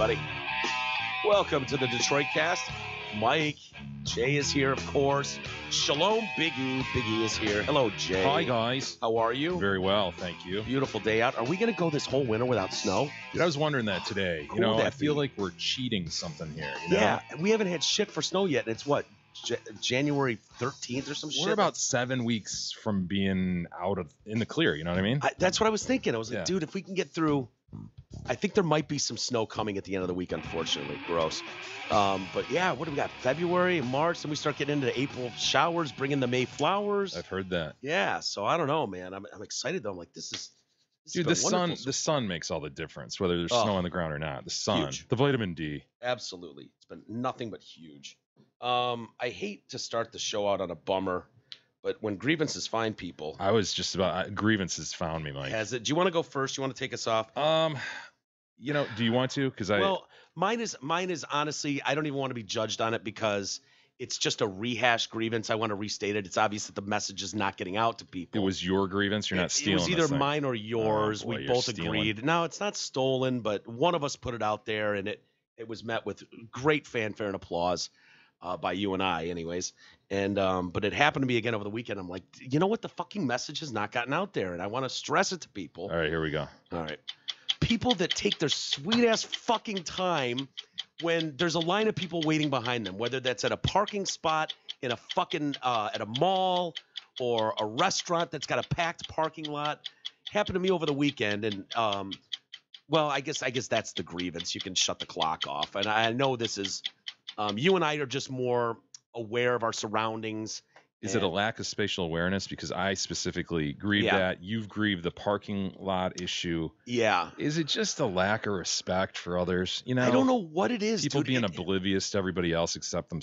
everybody. Welcome to the Detroit Cast. Mike, Jay is here, of course. Shalom, Big E. Big E is here. Hello, Jay. Hi, guys. How are you? Very well, thank you. Beautiful day out. Are we going to go this whole winter without snow? Dude, I was wondering that today. Cool, I feel like we're cheating something here. Yeah, we haven't had shit for snow yet. And it's what, January 13th or some shit? We're about 7 weeks from being in the clear, you know what I mean? That's what I was thinking. I was like, dude, if we can get through... I think there might be some snow coming at the end of the week, unfortunately. Gross. But yeah, what do we got? February, March, then we start getting into the April showers, bringing the May flowers. I've heard that. Yeah, so I don't know, man. I'm excited though. I'm like, this is Dude, the sun makes all the difference, whether there's snow on the ground or not. The sun, huge. The vitamin D. Absolutely. It's been nothing but huge. I hate to start the show out on a bummer, but when grievances find people. I was just about grievances found me, Mike. Has it? Do you want to go first? You want to take us off? Do you want to? Well, mine is honestly, I don't even want to be judged on it because it's just a rehash grievance. I want to restate it. It's obvious that the message is not getting out to people. It was your grievance. You're not stealing. It was either mine or yours. Boy, we both agreed. No, it's not stolen, but one of us put it out there, and it was met with great fanfare and applause by you and I, anyways. And but it happened to me again over the weekend. I'm like, you know what? The fucking message has not gotten out there, and I want to stress it to people. All right, here we go. All right. People that take their sweet ass fucking time when there's a line of people waiting behind them, whether that's at a parking spot, in a fucking at a mall, or a restaurant that's got a packed parking lot. Happened to me over the weekend, and well, I guess that's the grievance. You can shut the clock off, and I know this is you and I are just more aware of our surroundings. Is it a lack of spatial awareness? Because I specifically grieve that. You've grieved the parking lot issue. Yeah. Is it just a lack of respect for others? I don't know what it is. People being oblivious to everybody else except them.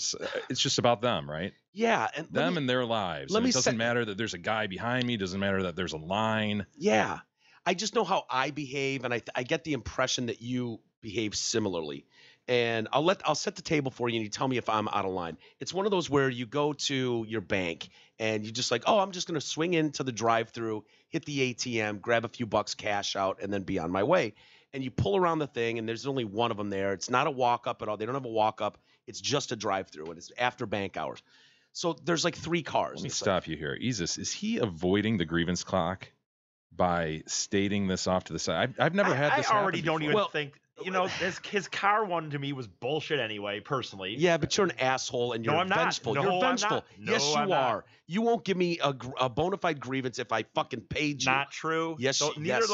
It's just about them, right? Yeah. And them and their lives. It doesn't matter that there's a guy behind me. It doesn't matter that there's a line. Yeah. I just know how I behave, and I get the impression that you behave similarly. And I'll set the table for you, and you tell me if I'm out of line. It's one of those where you go to your bank and you just like, oh, I'm just going to swing into the drive-through, hit the ATM, grab a few bucks cash out, and then be on my way. And you pull around the thing, and there's only one of them there. It's not a walk-up at all. They don't have a walk-up. It's just a drive-through, and it's after bank hours. So there's like 3 cars. Let me stop you here. Isis, is he avoiding the grievance clock by stating this off to the side? I've never had this happen. I already don't before. even think. His car one to me was bullshit anyway, personally. Yeah, but you're an asshole and you're vengeful. You're vengeful. Yes, you are. You won't give me a bona fide grievance if I fucking paid you. Not true. Yes, so yes.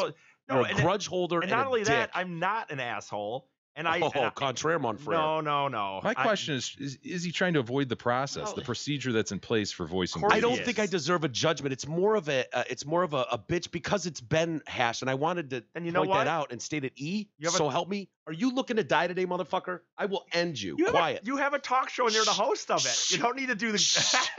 You're a grudge holder and not only a that, dick. I'm not an asshole. And contraire, mon frere. No. My question is he trying to avoid the process, the procedure that's in place for voicing grievance? I don't think I deserve a judgment. It's more of a bitch because it's been hashed, and I wanted to point that out and state it. So help me. Are you looking to die today, motherfucker? I will end you. Quiet. You have a talk show and you're the host of it. You don't need to do the.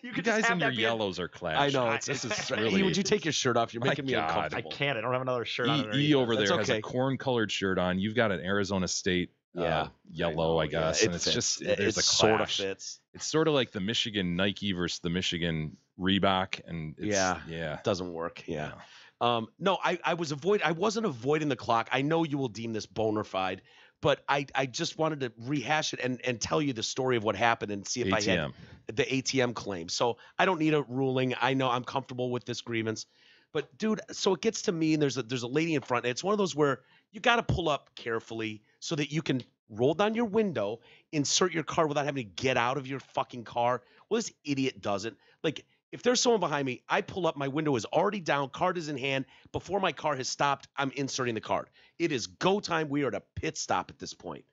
You guys in your yellows are clashing. I know. This is really. Would you take your shirt off? You're making me uncomfortable. I can't. I don't have another shirt on. E over there has a corn-colored shirt on. You've got an Arizona State yellow, I guess. Yeah, and it's just there's a clash. Sort of fits. It's sort of like the Michigan Nike versus the Michigan Reebok, and it doesn't work. Yeah. No, I wasn't avoiding the clock. I know you will deem this bona fide, but I just wanted to rehash it and tell you the story of what happened and see if I had the ATM claim. So I don't need a ruling. I know I'm comfortable with this grievance. But dude, so it gets to me, and there's a lady in front. And it's one of those where you got to pull up carefully so that you can roll down your window, insert your card without having to get out of your fucking car. Well, this idiot doesn't. Like, if there's someone behind me, I pull up, my window is already down, card is in hand. Before my car has stopped, I'm inserting the card. It is go time. We are at a pit stop at this point.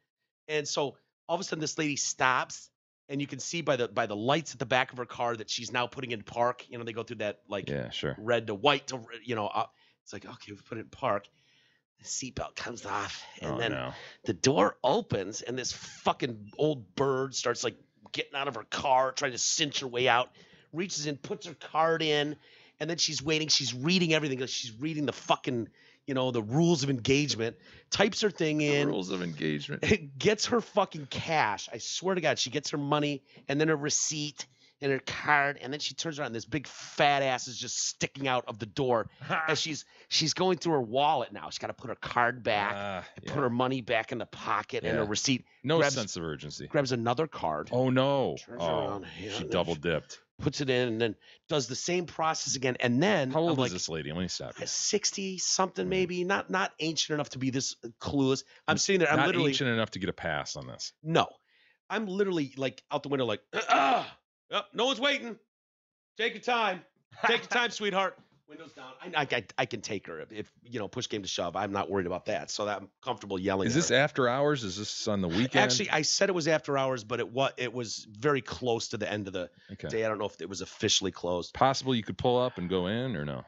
And so all of a sudden this lady stops, and you can see by the lights at the back of her car that she's now putting in park. You know, they go through that red to white to, it's like, okay, we put it in park. The seatbelt comes off, and the door opens, and this fucking old bird starts like getting out of her car, trying to cinch her way out. Reaches in, puts her card in, and then she's waiting. She's reading everything. She's reading the fucking, the rules of engagement. Types her thing in. The rules of engagement. Gets her fucking cash. I swear to God, she gets her money and then a receipt, and her card, and then she turns around and this big fat ass is just sticking out of the door as she's going through her wallet now. She's got to put her card back, put her money back in the pocket, and her receipt. No sense of urgency. Grabs another card. Oh no! Turns around, she double dipped. Puts it in and then does the same process again. And then how old is this lady? Let me stop you. 60 something maybe, not ancient enough to be this clueless. I'm sitting there. I'm not literally ancient enough to get a pass on this. No, I'm literally like out the window, like, oh, no one's waiting. Take your time. Take your time, sweetheart. Windows down. I can take her if push came to shove. I'm not worried about that. So that I'm comfortable yelling. Is this after hours? Is this on the weekend? Actually, I said it was after hours, but it was very close to the end of the day. I don't know if it was officially closed. Possible you could pull up and go in or no?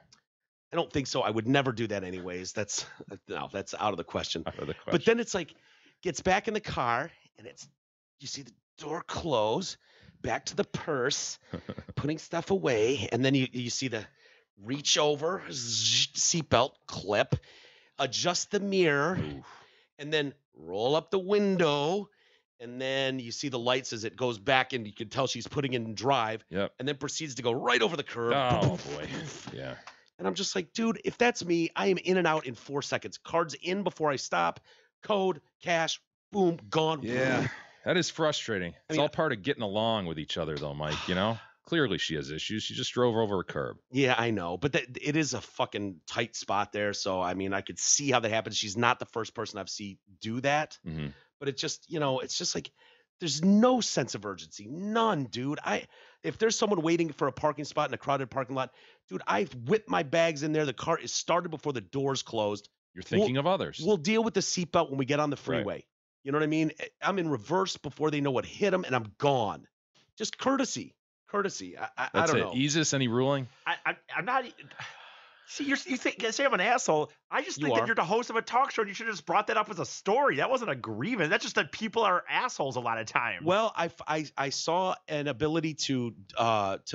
I don't think so. I would never do that anyways. That's out of the question. Out of the question. But then it's like gets back in the car and you see the door close, back to the purse, putting stuff away, and then you see the reach over, seatbelt clip, adjust the mirror, and then roll up the window, and then you see the lights as it goes back, and you can tell she's putting in drive, and then proceeds to go right over the curb. Oh, boy. Yeah. And I'm just like, dude, if that's me, I am in and out in 4 seconds. Cards in before I stop, code, cash, boom, gone. Yeah, that is frustrating. It's all part of getting along with each other, though, Mike, Clearly she has issues. She just drove over a curb. Yeah, I know. But it is a fucking tight spot there. So, I mean, I could see how that happens. She's not the first person I've seen do that. Mm-hmm. But it just, it's just like there's no sense of urgency. None, dude. If there's someone waiting for a parking spot in a crowded parking lot, dude, I whip my bags in there. The car is started before the door's closed. You're thinking of others. We'll deal with the seatbelt when we get on the freeway. Right. You know what I mean? I'm in reverse before they know what hit them, and I'm gone. Just courtesy. I don't know. Isis, any ruling? I'm not. See, you say I'm an asshole. I just think that you're the host of a talk show and you should have just brought that up as a story. That wasn't a grievance. That's just that people are assholes a lot of times. Well, I saw an ability to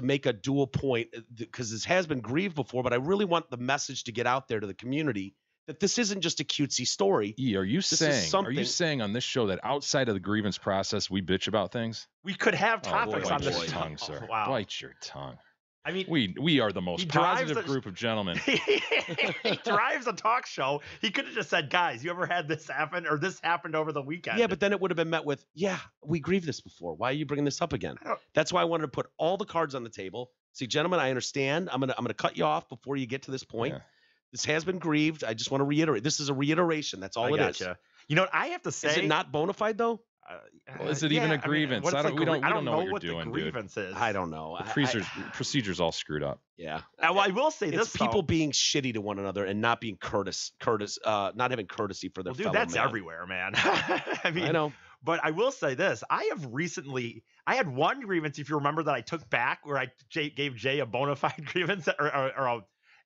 make a dual point because this has been grieved before, but I really want the message to get out there to the community that this isn't just a cutesy story. Are you saying on this show that outside of the grievance process we bitch about things? We could have topics on this tongue, sir. Oh, wow. Bite your tongue. I mean, we are the most positive group of gentlemen. He drives a talk show. He could have just said, guys, you ever had this happen or this happened over the weekend? Yeah, but then it would have been met with, yeah, we grieved this before. Why are you bringing this up again? That's why I wanted to put all the cards on the table. See, gentlemen, I understand. I'm gonna cut you off before you get to this point. Yeah. This has been grieved. I just want to reiterate. This is a reiteration. That's all it is. You know what I have to say? Is it not bona fide though? Well, is it even a grievance? I mean, we don't know what you're what doing, the grievance is. I don't know. The procedure's all screwed up. Yeah. Well, I will say it's people being shitty to one another and not being not having courtesy for their fellow that's man. everywhere, man. I mean, I know. But I will say this: I had one grievance, if you remember, that I took back, where I gave Jay a bona fide grievance or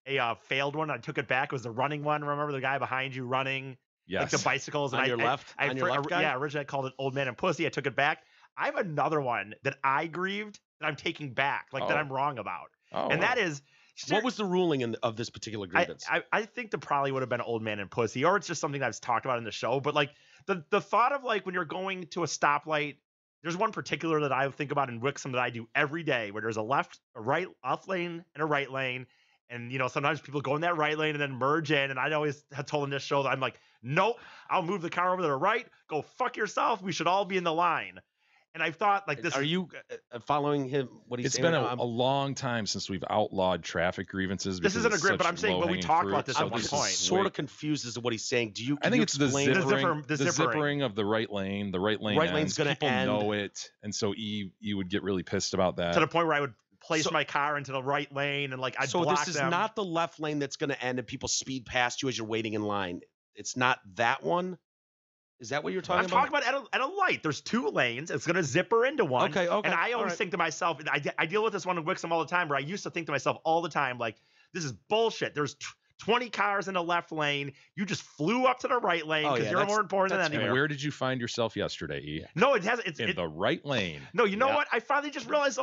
a failed one. I took it back. It was the running one. Remember the guy behind you running? Yes. Like the bicycles. On your left? On your left guy? Yeah, originally I called it Old Man and Pussy. I took it back. I have another one that I grieved that I'm taking back, that I'm wrong about. That is... What was the ruling of this particular grievance? I think that probably would have been Old Man and Pussy, or it's just something I've talked about in the show. But the thought of when you're going to a stoplight, there's one particular that I think about in Wixom that I do every day, where there's a left lane, and a right lane. And, sometimes people go in that right lane and then merge in. And I always have told in this show that I'm like, nope, I'll move the car over to the right. Go fuck yourself. We should all be in the line. And I thought this. Are you following him? What he's saying? It's been a long time since we've outlawed traffic grievances. This isn't a grievance, but I'm saying, we talked about this at one point. Sort of confused as to what he's saying. I think it's the zippering of the right lane. The right lane's going to end. People know it. And so you would get really pissed about that. To the point where I would place my car into the right lane and I'd block them. So this is not the left lane that's going to end and people speed past you as you're waiting in line. It's not that one. Is that what you're talking about? I'm talking about at a light. There's two lanes. It's going to zipper into one. Okay. And I always think to myself, I deal with this one in Wixom all the time, where I used to think to myself all the time, this is bullshit. There's 20 cars in the left lane. You just flew up to the right lane because you're more important than anyone. And where did you find yourself yesterday, E? No, it hasn't. It's in the right lane. No, you know what? I finally just realized,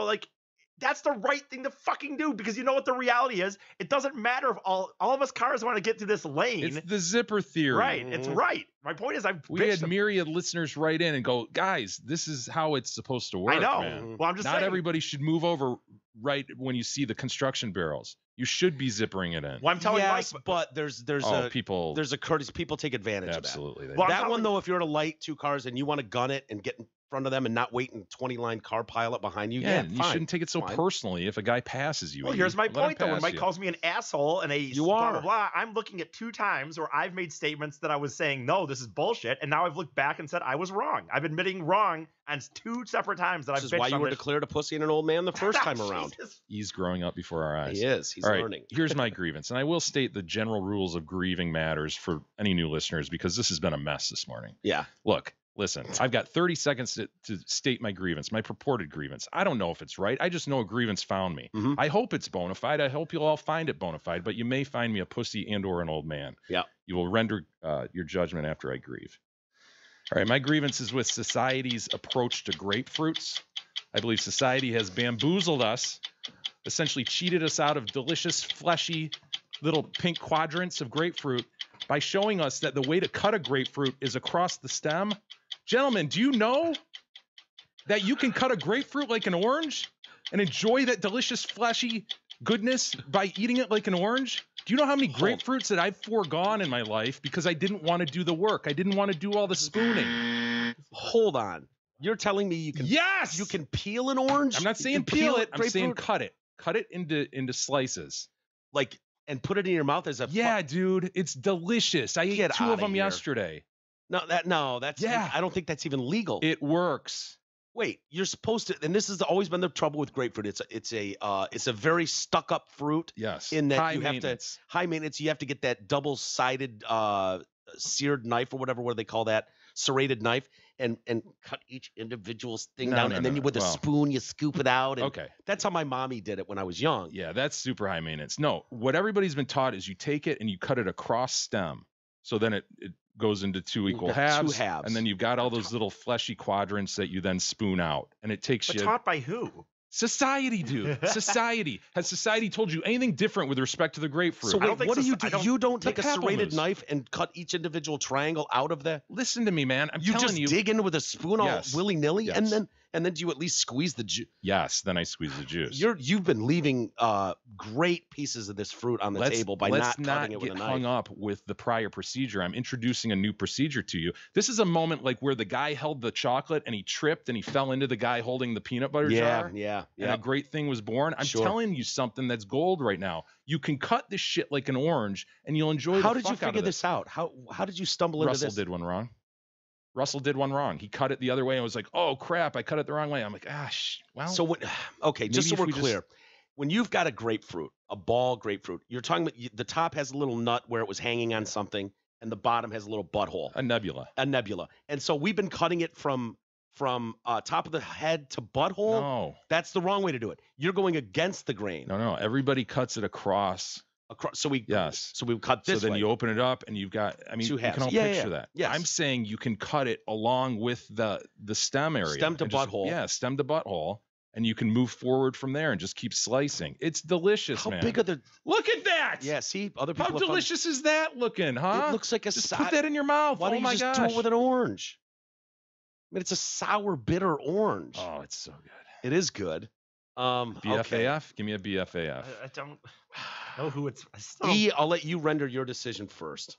that's the right thing to fucking do, because you know what the reality is? It doesn't matter if all of us cars want to get to this lane. It's the zipper theory. Right. It's right. My point is, we had myriad listeners write in and go, guys, this is how it's supposed to work. I know. Man. Well, I'm just saying. Not everybody should move over right when you see the construction barrels. You should be zippering it in. Well, I'm telling you, Mike, but there's a courtesy. People take advantage of that. Absolutely. Well, that one though, if you're at a light, 2 cars, and you want to gun it and get in front of them and not wait in 20-line car pileup behind you, you shouldn't take it so personally if a guy passes you. Well, here's my point though. When Mike calls me an asshole and blah, blah, blah, I'm looking at 2 times where I've made statements that I was saying, no, this is bullshit, and now I've looked back and said I was wrong. I've admitting wrong on 2 separate times that I've bitched on this. This is why you were declared a pussy and an old man the first time around. He's growing up before our eyes. He is. He's learning. Here's my grievance, and I will state the general rules of grieving matters for any new listeners, because this has been a mess this morning. Yeah. Look, listen, I've got 30 seconds to state my grievance, my purported grievance. I don't know if it's right. I just know a grievance found me. Mm-hmm. I hope it's bona fide. I hope you'll all find it bona fide, but you may find me a pussy and or an old man. Yeah. You will render your judgment after I grieve. All right, my grievance is with society's approach to grapefruits. I believe society has bamboozled us, essentially cheated us out of delicious, fleshy, little pink quadrants of grapefruit by showing us that the way to cut a grapefruit is across the stem. Gentlemen, do you know that you can cut a grapefruit like an orange and enjoy that delicious, fleshy goodness by eating it like an orange? Do you know how many grapefruits that I've foregone in my life because I didn't want to do the work? I didn't want to do all the spooning. Hold on. You're telling me you can you can peel an orange? I'm not saying peel it. I'm saying cut it. Cut it into slices. Like, and put it in your mouth as a dude, it's delicious. I ate 2 of them yesterday. That's I don't think that's even legal. It works. Wait, you're supposed to, and this has always been the trouble with grapefruit. It's a very stuck up fruit. Yes. In that high maintenance. You have to get that double-sided seared knife or whatever. What do they call that? Serrated knife, and cut each individual thing down, and then with a spoon you scoop it out. And that's how my mommy did it when I was young. Yeah, that's super high maintenance. No, what everybody's been taught is you take it and you cut it across stem, so then it goes into 2 equal halves, and then you've got all those little fleshy quadrants that you then spoon out, and it takes you. Taught by who? Society, dude. Society. Has society told you anything different with respect to the grapefruit? So wait, what do you do? You don't take a serrated knife and cut each individual triangle out of the. Listen to me, man. I'm telling you. You just dig in with a spoon all willy-nilly, and then do you at least squeeze the juice? Yes, then I squeeze the juice. You've been leaving great pieces of this fruit on the table by not cutting it with a knife. Let's not get hung up with the prior procedure. I'm introducing a new procedure to you. This is a moment like where the guy held the chocolate and he tripped and he fell into the guy holding the peanut butter jar. Yeah. And a great thing was born. I'm telling you something that's gold right now. You can cut this shit like an orange and you'll enjoy How did you figure this out? How did you stumble into this? Russell did one wrong. Russell did one wrong. He cut it the other way and was like, oh, crap, I cut it the wrong way. I'm like, well. So, just so we're clear, when you've got a grapefruit, a ball grapefruit, you're talking about the top has a little nut where it was hanging on something, and the bottom has a little butthole. A nebula. And so we've been cutting it from top of the head to butthole. No. That's the wrong way to do it. You're going against the grain. No. Everybody cuts it across. So we cut this. So then you open it up and you've got, you can all picture that. Yes. I'm saying you can cut it along with the stem area. Stem to butthole. Stem to butthole. And you can move forward from there and just keep slicing. It's delicious, man. How big are the... Look at that! Yeah, see? Other people How delicious is that looking, huh? It looks like just put that in your mouth. Why don't you just do it with an orange? I mean, it's a sour, bitter orange. Oh, it's so good. It is good. BFAF? Okay. Give me a BFAF. I don't know who it's. I'll let you render your decision first.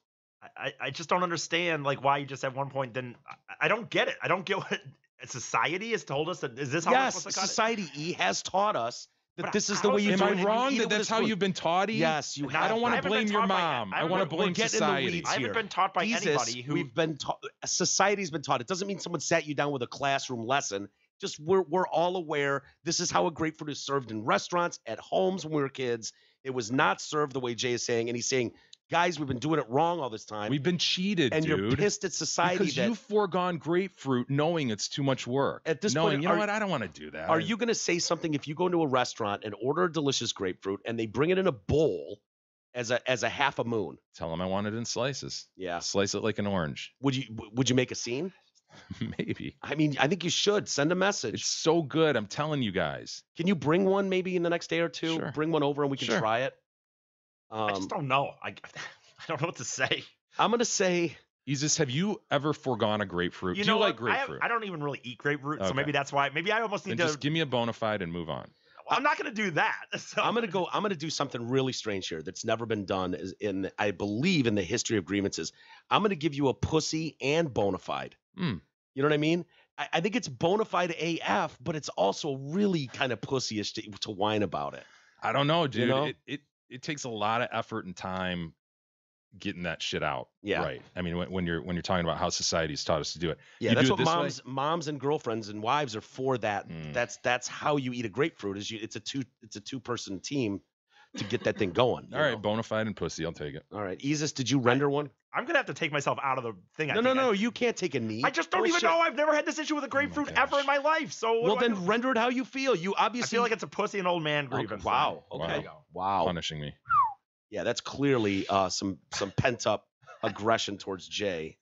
I just don't understand why you just at one point then I don't get it. I don't get what society has told us that is this how we're supposed to cut society has taught us that this is the way you do it. Am I wrong that that's how you've been taught? Yes, you have. I don't want to blame your mom. I want to blame society. I haven't been taught by anybody who we've been taught. Society's been taught. It doesn't mean someone sat you down with a classroom lesson. Just we're all aware this is how a grapefruit is served in restaurants, at homes when we were kids. It was not served the way Jay is saying, and he's saying, guys, we've been doing it wrong all this time. We've been cheated, and dude. You're pissed at society because you've foregone grapefruit knowing it's too much work. At this point, you know what? I don't want to do that. Are you going to say something if you go into a restaurant and order a delicious grapefruit and they bring it in a bowl as a half a moon? Tell them I want it in slices. Yeah, slice it like an orange. Would you make a scene? Maybe. I mean, I think you should send a message. It's so good. I'm telling you guys. Can you bring one maybe in the next day or two? Sure. Bring one over and we can Sure. try it. I just don't know. I don't know what to say. I'm gonna say, Jesus, have you ever forgone a grapefruit? You Do know you like what? grapefruit? I don't even really eat grapefruit, so Okay. maybe that's why. Maybe I almost Then need to. just give me a bona fide and move on. I'm not going to do that. So. I'm gonna do something really strange here that's never been done I believe in the history of grievances. I'm gonna give you a pussy and bona fide. Mm. You know what I mean? I think it's bona fide AF, but it's also really kind of pussyish to whine about it. I don't know, dude. You know? It takes a lot of effort and time getting that shit out. Yeah. Right. I mean, when you're talking about how society's taught us to do it. Yeah, You that's do what it this way? moms and girlfriends and wives are for. That Mm. that's how you eat a grapefruit. It's a two-person team to get that thing going. All right, bona fide and pussy. I'll take it. All right, Isis, did you render one? I'm going to have to take myself out of the thing. No, you can't take a knee. I just don't even Bullshit. know. I've never had this issue with a grapefruit ever gosh. in my life. So Well, what do I then do? render it how you feel. You I obviously feel like it's a pussy and old man grievance. Wow. Wow. Okay. Wow. Wow. Punishing me. Yeah, that's clearly some pent up aggression towards Jay.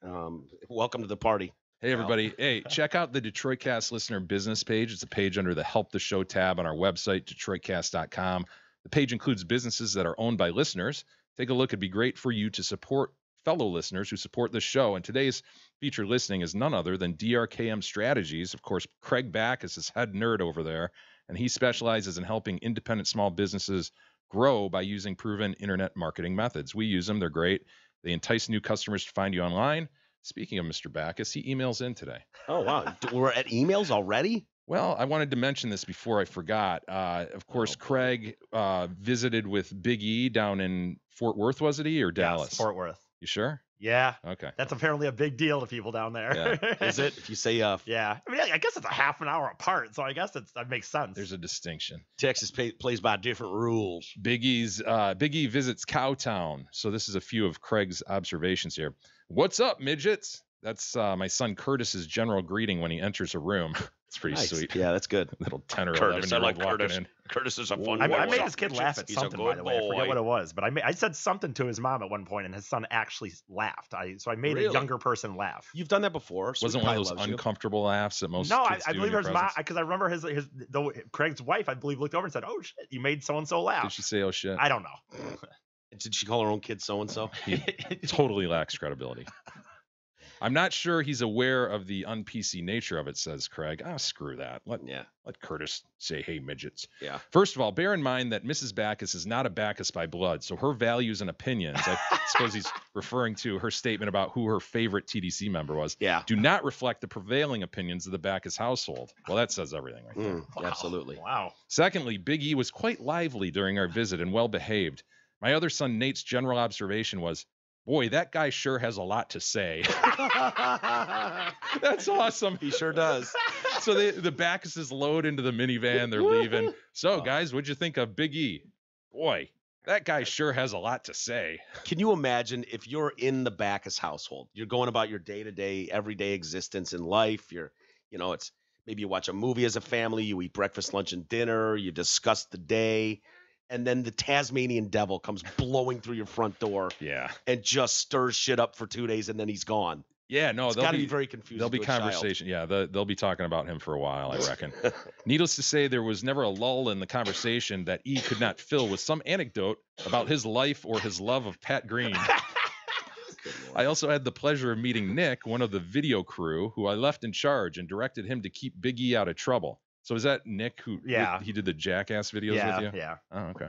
Welcome to the party. Hey, everybody. Hey, check out the Detroit Cast listener business page. It's a page under the Help the Show tab on our website, DetroitCast.com. The page includes businesses that are owned by listeners. Take a look. It'd be great for you to support fellow listeners who support this show. And today's featured listing is none other than DRKM Strategies. Of course, Craig Back is his head nerd over there, and he specializes in helping independent small businesses grow by using proven internet marketing methods. We use them. They're great. They entice new customers to find you online. Speaking of Mr. Backus, he emails in today. Oh, wow. We're at emails already? Well, I wanted to mention this before I forgot. Of course, Craig visited with Big E down in Fort Worth, was it he, or Dallas? Yes, Fort Worth. You sure? Yeah. Okay. That's apparently a big deal to people down there. Yeah. Is it? If you say Yeah. I mean, I guess it's a half an hour apart, so I guess that makes sense. There's a distinction. Texas plays by different rules. Big E visits Cowtown. So this is a few of Craig's observations here. What's up, midgets? That's my son Curtis's general greeting when he enters a room. It's pretty Nice. sweet. Yeah, that's good. Little 10 or Curtis, I 11-year-old like walking Curtis. in. Curtis is a Whoa, fun I boy. made this kid laugh at He's a something, by good the way. I boy. forget what it was, but I said something to his mom at one point, and his son actually laughed. So I made Really? a younger person laugh. You've done that before. So Wasn't he one of probably those loves you. uncomfortable laughs that most No, kids I do believe in your his mom, presence? because I remember though Craig's wife, I believe, looked over and said, "Oh shit, you made so and so laugh." Did she say, oh, shit? I don't know. Did she call her own kid so and so? He totally lacks credibility. I'm not sure he's aware of the un-PC nature of it, says Craig. Ah, screw that. Let Curtis say, hey, midgets. Yeah. First of all, bear in mind that Mrs. Backus is not a Backus by blood, so her values and opinions, I suppose he's referring to her statement about who her favorite TDC member was, Yeah. do not reflect the prevailing opinions of the Backus household. Well, that says everything right there. Absolutely. Wow. Secondly, Big E was quite lively during our visit and well behaved. My other son Nate's general observation was, boy, that guy sure has a lot to say. That's awesome. He sure does. So the Backuses load into the minivan. They're leaving. So, guys, what'd you think of Big E? Boy, that guy sure has a lot to say. Can you imagine if you're in the Backus household? You're going about your day-to-day, everyday existence in life. It's maybe you watch a movie as a family, you eat breakfast, lunch, and dinner, you discuss the day, and then the Tasmanian devil comes blowing through your front door Yeah. and just stirs shit up for 2 days, and then he's gone. Yeah, no, It's got to be very confusing. There'll be to a child. conversation. Yeah, they'll be talking about him for a while, I reckon. Needless to say, there was never a lull in the conversation that E could not fill with some anecdote about his life or his love of Pat Green. I also had the pleasure of meeting Nick, one of the video crew, who I left in charge and directed him to keep Big E out of trouble. So is that Nick who he did the Jackass videos with you? Yeah. Oh, okay.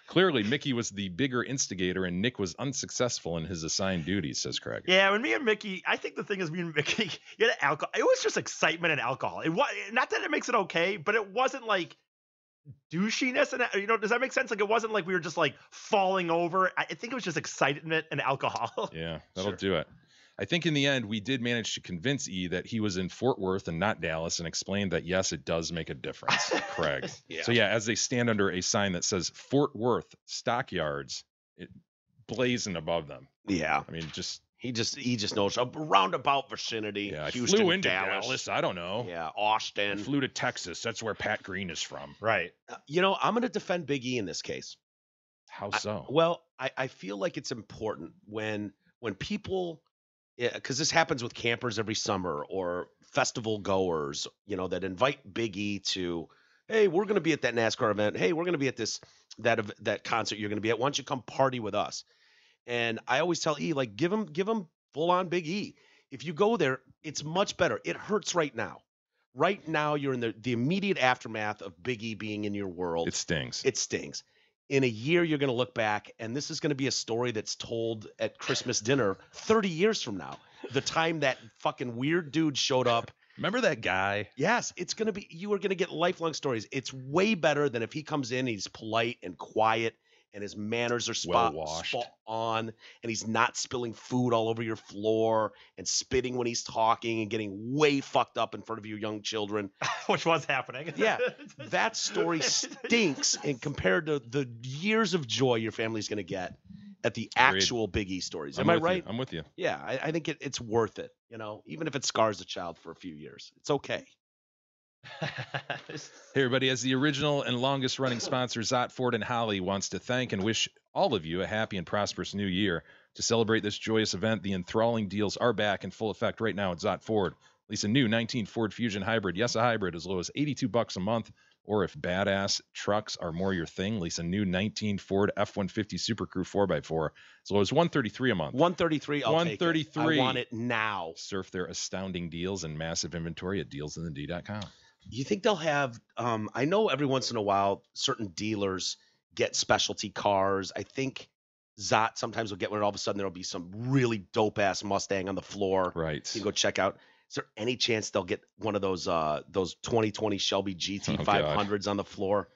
Clearly, Mickey was the bigger instigator and Nick was unsuccessful in his assigned duties, says Craig. Yeah, when me and Mickey, I think the thing is, me and Mickey, you had alcohol. It was just excitement and alcohol. It was not that it makes it okay, but it wasn't like douchiness, and does that make sense? Like, it wasn't like we were just like falling over. I think it was just excitement and alcohol. Yeah, that'll do it. I think in the end, we did manage to convince E that he was in Fort Worth and not Dallas and explained that, yes, it does make a difference, Craig. Yeah. So, yeah, as they stand under a sign that says Fort Worth Stockyards, it blazing above them. Yeah. I mean, He just knows a roundabout vicinity. yeah, I Houston, flew into Dallas. I don't know. Yeah, I Austin. flew to Texas. That's where Pat Green is from. Right. I'm going to defend Big E in this case. How so? Well, I feel like it's important when people Yeah, because this happens with campers every summer or festival goers, that invite Big E to, hey, we're going to be at that NASCAR event. Hey, we're going to be at that concert you're going to be at. Why don't you come party with us? And I always tell E, like, give him full on Big E. If you go there, it's much better. It hurts right now. Right now, you're in the immediate aftermath of Big E being in your world. It stings. It stings. In a year, you're going to look back, and this is going to be a story that's told at Christmas dinner 30 years from now. The time that fucking weird dude showed up. Remember that guy? Yes, it's going to be, you are going to get lifelong stories. It's way better than if he comes in, he's polite and quiet, and his manners are spot on, and he's not spilling food all over your floor and spitting when he's talking and getting way fucked up in front of your young children. Which was happening. Yeah, that story stinks and compared to the years of joy your family's going to get at the actual Big E stories. Am I right? I'm with you. Yeah, I think it's worth it, even if it scars a child for a few years. It's okay. Hey, everybody, as the original and longest running sponsor, Zott Ford and Holly wants to thank and wish all of you a happy and prosperous new year. To celebrate this joyous event, the enthralling deals are back in full effect right now at Zott Ford. Lease a new 19 Ford Fusion Hybrid, yes, a hybrid, as low as $82 a month. Or if badass trucks are more your thing, lease a new 19 Ford F-150 Super Crew 4x4, as low as $133 a month. $133, I'll take it. I want it now. Surf their astounding deals and massive inventory at dealsinthed.com. You think they'll have, I know every once in a while, certain dealers get specialty cars. I think Zott sometimes will get one, and all of a sudden there'll be some really dope-ass Mustang on the floor. Right. You can go check out. Is there any chance they'll get one of those 2020 Shelby GT500s on the floor?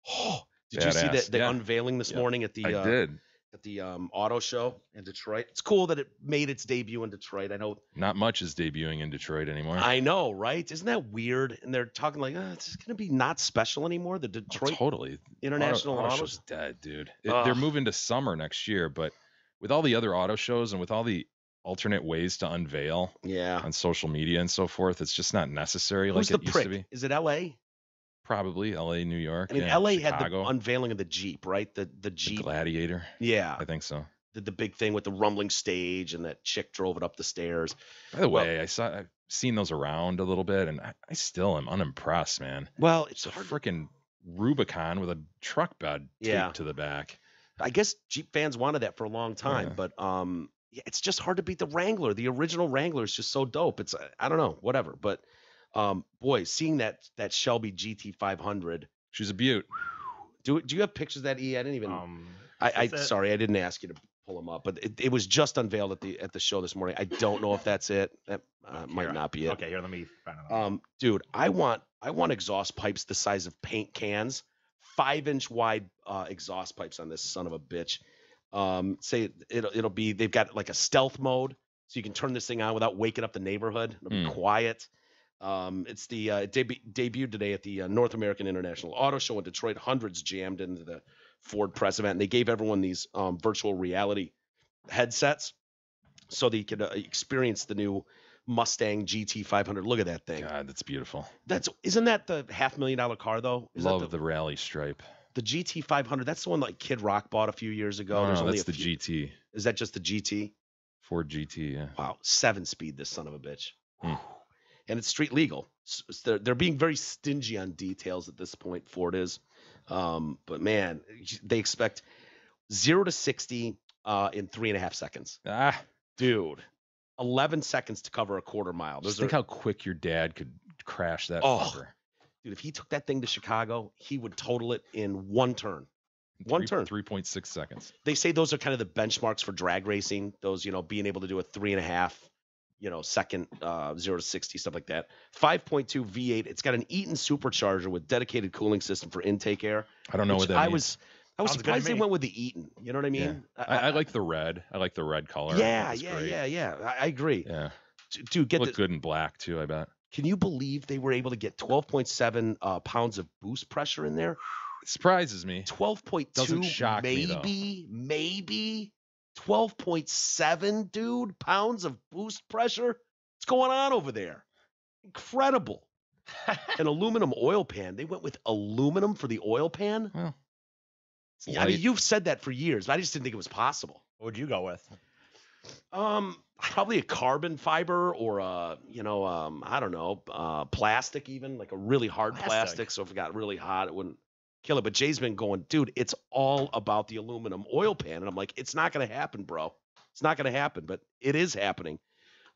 Oh, did you see the unveiling this morning at the I did. At the auto show in Detroit? It's cool that it made its debut in Detroit. I know not much is debuting in Detroit anymore. I know, right? Isn't that weird? And they're talking like, it's going to be not special anymore. The Detroit totally International auto Auto show's dead, dude. They're moving to summer next year, but with all the other auto shows and with all the alternate ways to unveil on social media and so forth, it's just not necessary. Who's like the it prick? Used to be. Is it L.A.? Probably L.A., New York. I mean, L.A. Chicago. had the unveiling of the Jeep, right? The Jeep. The Gladiator. Yeah. I think so. Did the big thing with the rumbling stage and that chick drove it up the stairs. By the way, I've seen those around a little bit, and I still am unimpressed, man. Well, it's a freaking Rubicon with a truck bed taped to the back. I guess Jeep fans wanted that for a long time, but it's just hard to beat the Wrangler. The original Wrangler is just so dope. It's I don't know, whatever. But boy, seeing that Shelby GT500, she's a beaut. Do you have pictures of that? I didn't even. Sorry, I didn't ask you to pull them up, but it was just unveiled at the show this morning. I don't know if that's it. That might not be it. Okay, here, let me find it. Dude, I want exhaust pipes the size of paint cans, 5-inch wide exhaust pipes on this son of a bitch. Say it'll be, they've got like a stealth mode, so you can turn this thing on without waking up the neighborhood. It'll be quiet. It's the it debuted today at the North American International Auto Show in Detroit. Hundreds jammed into the Ford press event, and they gave everyone these virtual reality headsets so that you could experience the new Mustang GT500. Look at that thing. God, that's beautiful. Isn't that the $500,000 car though? Love the rally stripe. The GT500. That's the one like Kid Rock bought a few years ago. No, that's the GT. Is that just the GT? Ford GT, yeah. Wow, 7-speed, this son of a bitch. And it's street legal. So they're being very stingy on details at this point. Ford is. But man, they expect 0 to 60 in 3.5 seconds. Dude, 11 seconds to cover a quarter mile. Just think how quick your dad could crash that fucker. Dude, if he took that thing to Chicago, he would total it in one turn. One turn. 3.6 seconds. They say those are kind of the benchmarks for drag racing. Those, being able to do a 3.5 second 0 to 60, stuff like that. 5.2 V8. It's got an Eaton supercharger with dedicated cooling system for intake air. I don't know what that means. I was surprised they went with the Eaton. You know what I mean? Yeah. I like the red. I like the red color. Yeah. I agree. Yeah. Dude, look good in black too, I bet. Can you believe they were able to get 12.7 pounds of boost pressure in there? It surprises me. 12.2, doesn't shock me, maybe 12.7, dude, pounds of boost pressure. What's going on over there? Incredible. An aluminum oil pan. They went with aluminum for the oil pan. Well, I mean, you've said that for years, but I just didn't think it was possible. What would you go with? I probably a carbon fiber or a, I don't know, plastic even, like a really hard plastic. So if it got really hot, it wouldn't kill it. But Jay's been going, dude, it's all about the aluminum oil pan. And I'm like, it's not going to happen, bro. It's not going to happen, but it is happening.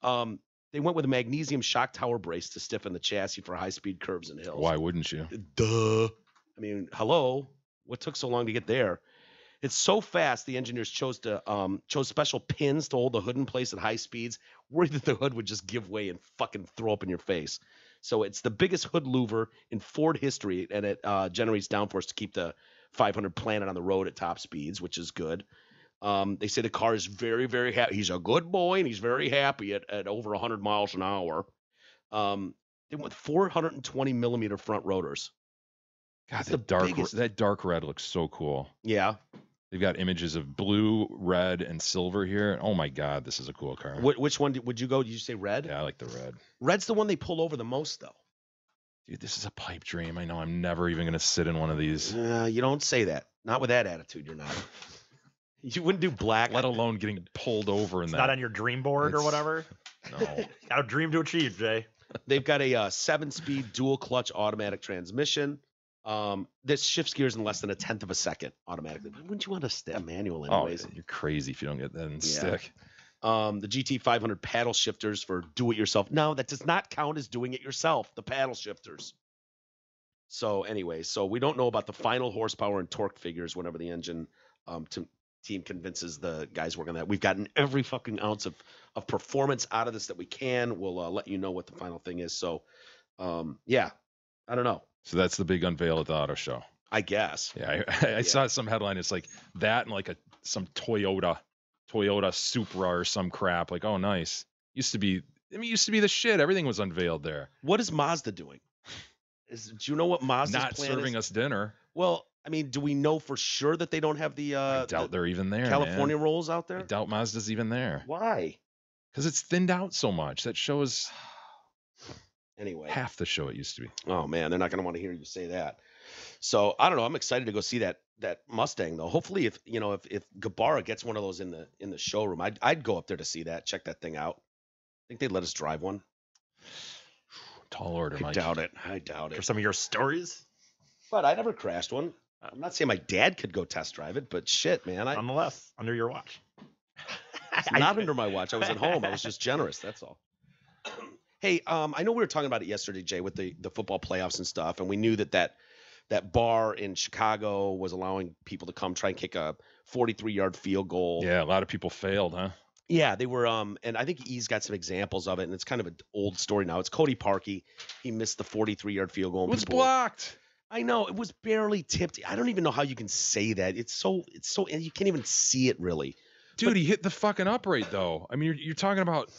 They went with a magnesium shock tower brace to stiffen the chassis for high-speed curves and hills. Why wouldn't you? Duh. I mean, hello. What took so long to get there? It's so fast, the engineers chose special pins to hold the hood in place at high speeds, worried that the hood would just give way and fucking throw up in your face. So it's the biggest hood louver in Ford history, and it generates downforce to keep the 500 planted on the road at top speeds, which is good. They say the car is very, very happy. He's a good boy, and he's very happy at over 100 miles an hour. They went 420 millimeter front rotors. God, that dark red looks so cool. Yeah. They've got images of blue, red, and silver here. Oh my God, this is a cool car. Which one would you go? Did you say red? Yeah, I like the red. Red's the one they pull over the most, though. Dude, this is a pipe dream. I know I'm never even going to sit in one of these. You don't say that. Not with that attitude, you're not. You wouldn't do black. Let alone getting pulled over in that. Not on your dream board or whatever? No. Got a dream to achieve, Jay. They've got a 7-speed dual-clutch automatic transmission. This shifts gears in less than 1/10 of a second automatically. Wouldn't you want a manual anyways? Oh, you're crazy if you don't get that in stick. The GT500 paddle shifters for do-it-yourself. No, that does not count as doing it yourself, the paddle shifters. So anyway, we don't know about the final horsepower and torque figures whenever the engine team convinces the guys working on that. We've gotten every fucking ounce of performance out of this that we can. We'll let you know what the final thing is. So, yeah, I don't know. So that's the big unveil at the auto show, I guess. Yeah, I saw some headline. It's like that and like some Toyota Supra or some crap. Like, oh, nice. Used to be the shit. Everything was unveiled there. What is Mazda doing? Do you know what Mazda's not plan serving is? us dinner? Well, I mean, do we know for sure that they don't have the I doubt they're even there. California man. rolls out there? I doubt Mazda's even there. Why? Because it's thinned out so much. That show is anyway half the show it used to be. Oh man, they're not going to want to hear you say that. So I don't know. I'm excited to go see that Mustang though. Hopefully, if Gabara gets one of those in the showroom, I'd go up there to see that, check that thing out. I think they'd let us drive one. Tall order, Mike. I doubt it. For some of your stories? But I never crashed one. I'm not saying my dad could go test drive it, but shit, man. Nonetheless, under your watch. It's not under my watch. I was at home. I was just generous. That's all. Hey, I know we were talking about it yesterday, Jay, with the football playoffs and stuff, and we knew that bar in Chicago was allowing people to come try and kick a 43-yard field goal. Yeah, a lot of people failed, huh? Yeah, they were, and I think he's got some examples of it, and it's kind of an old story now. It's Cody Parkey. He missed the 43-yard field goal. It was blocked. I know, it was barely tipped. I don't even know how you can say that. It's so, and you can't even see it really. Dude, he hit the fucking upright though. I mean, you're talking about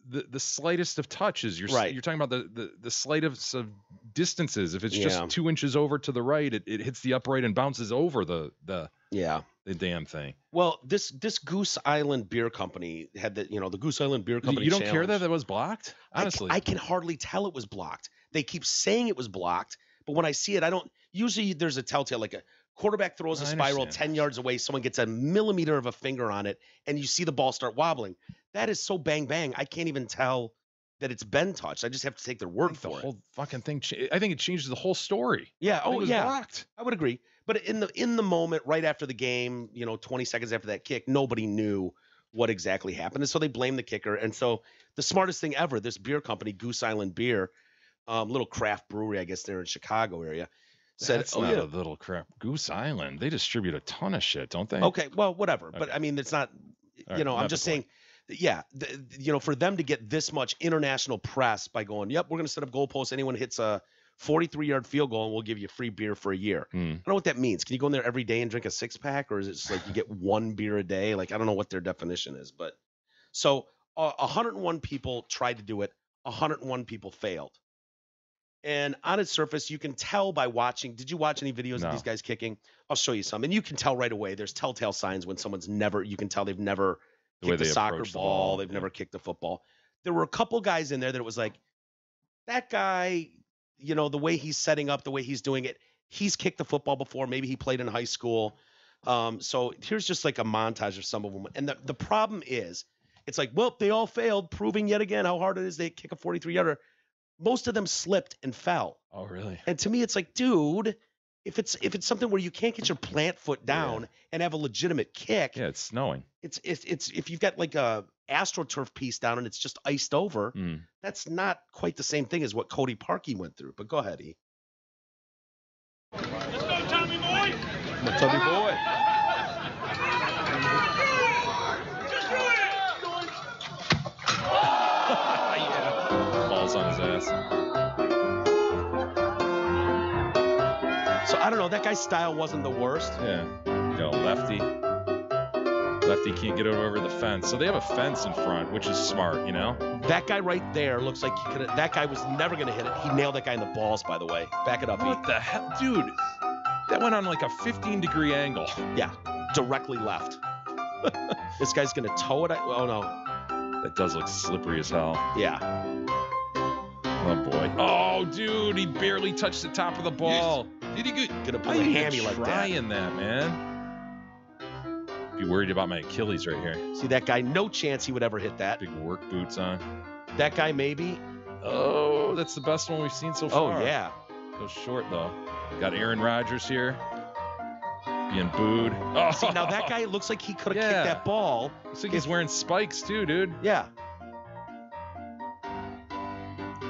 the slightest of touches. You're right. You're talking about the slightest of distances. If it's just 2 inches over to the right, it hits the upright and bounces over the damn thing. Well, this Goose Island Beer Company had the Goose Island Beer Company. You don't care that was blocked? Honestly, I can hardly tell it was blocked. They keep saying it was blocked, but when I see it, I don't. Usually, there's a telltale, like a quarterback throws a spiral 10 yards away, someone gets a millimeter of a finger on it, and you see the ball start wobbling. That is so bang bang. I can't even tell that it's been touched. I just have to take their word for it. The whole fucking thing. I think it changes the whole story. Yeah. Oh, yeah. Blocked. I would agree. But in the moment, right after the game, 20 seconds after that kick, nobody knew what exactly happened, and so they blamed the kicker. And so the smartest thing ever, this beer company, Goose Island Beer, little craft brewery, I guess they're in Chicago area, said, That's not a little crap. Goose Island, they distribute a ton of shit, don't they? Okay, well, whatever. Okay. But I mean, it's not. I'm just saying. Yeah, for them to get this much international press by going, yep, we're going to set up goalposts. Anyone hits a 43-yard field goal, and we'll give you free beer for a year. I don't know what that means. Can you go in there every day and drink a 6-pack, or is it just like you get one beer a day? Like, I don't know what their definition is. But so 101 people tried to do it. 101 people failed. And on its surface, you can tell by watching. Did you watch any videos of these guys kicking? I'll show you some. And you can tell right away. There's telltale signs when someone's you can tell they've never kicked a soccer ball. They've never kicked a football. There were a couple guys in there that it was like, that guy, the way he's setting up, the way he's doing it, he's kicked the football before. Maybe he played in high school. So here's just like a montage of some of them. And the problem is It's like, well, they all failed, proving yet again how hard it is to kick a 43-yarder. Most of them slipped and fell. Oh, really? And to me, it's like, dude, if it's something where you can't get your plant foot down and have a legitimate kick. Yeah, it's snowing. It's if you've got like a AstroTurf piece down and it's just iced over, that's not quite the same thing as what Cody Parkey went through. But go ahead, E. Let's go, Tommy boy. Come on, Tommy boy. Yeah. Falls on his ass. So I don't know. That guy's style wasn't the worst. Yeah. Go lefty. Lefty can't get over the fence. So they have a fence in front, which is smart, you know? That guy right there looks like he could. That guy was never going to hit it. He nailed that guy in the balls, by the way. Back it up, E. What the hell? Dude, that went on like a 15-degree angle. Yeah, directly left. This guy's going to toe it. Oh, no. That does look slippery as hell. Yeah. Oh, boy. Oh, dude, he barely touched the top of the ball. Did he good? Gonna pull Why a are you hammy like that. trying that, man? Be worried about my Achilles right here. See that guy? No chance he would ever hit that. Big work boots on. That guy maybe. Oh, that's the best one we've seen so far. Oh yeah. Goes short though. Got Aaron Rodgers here. Being booed. Oh, see now that guy looks like he could have kicked that ball. Looks like he's wearing spikes too, dude. Yeah.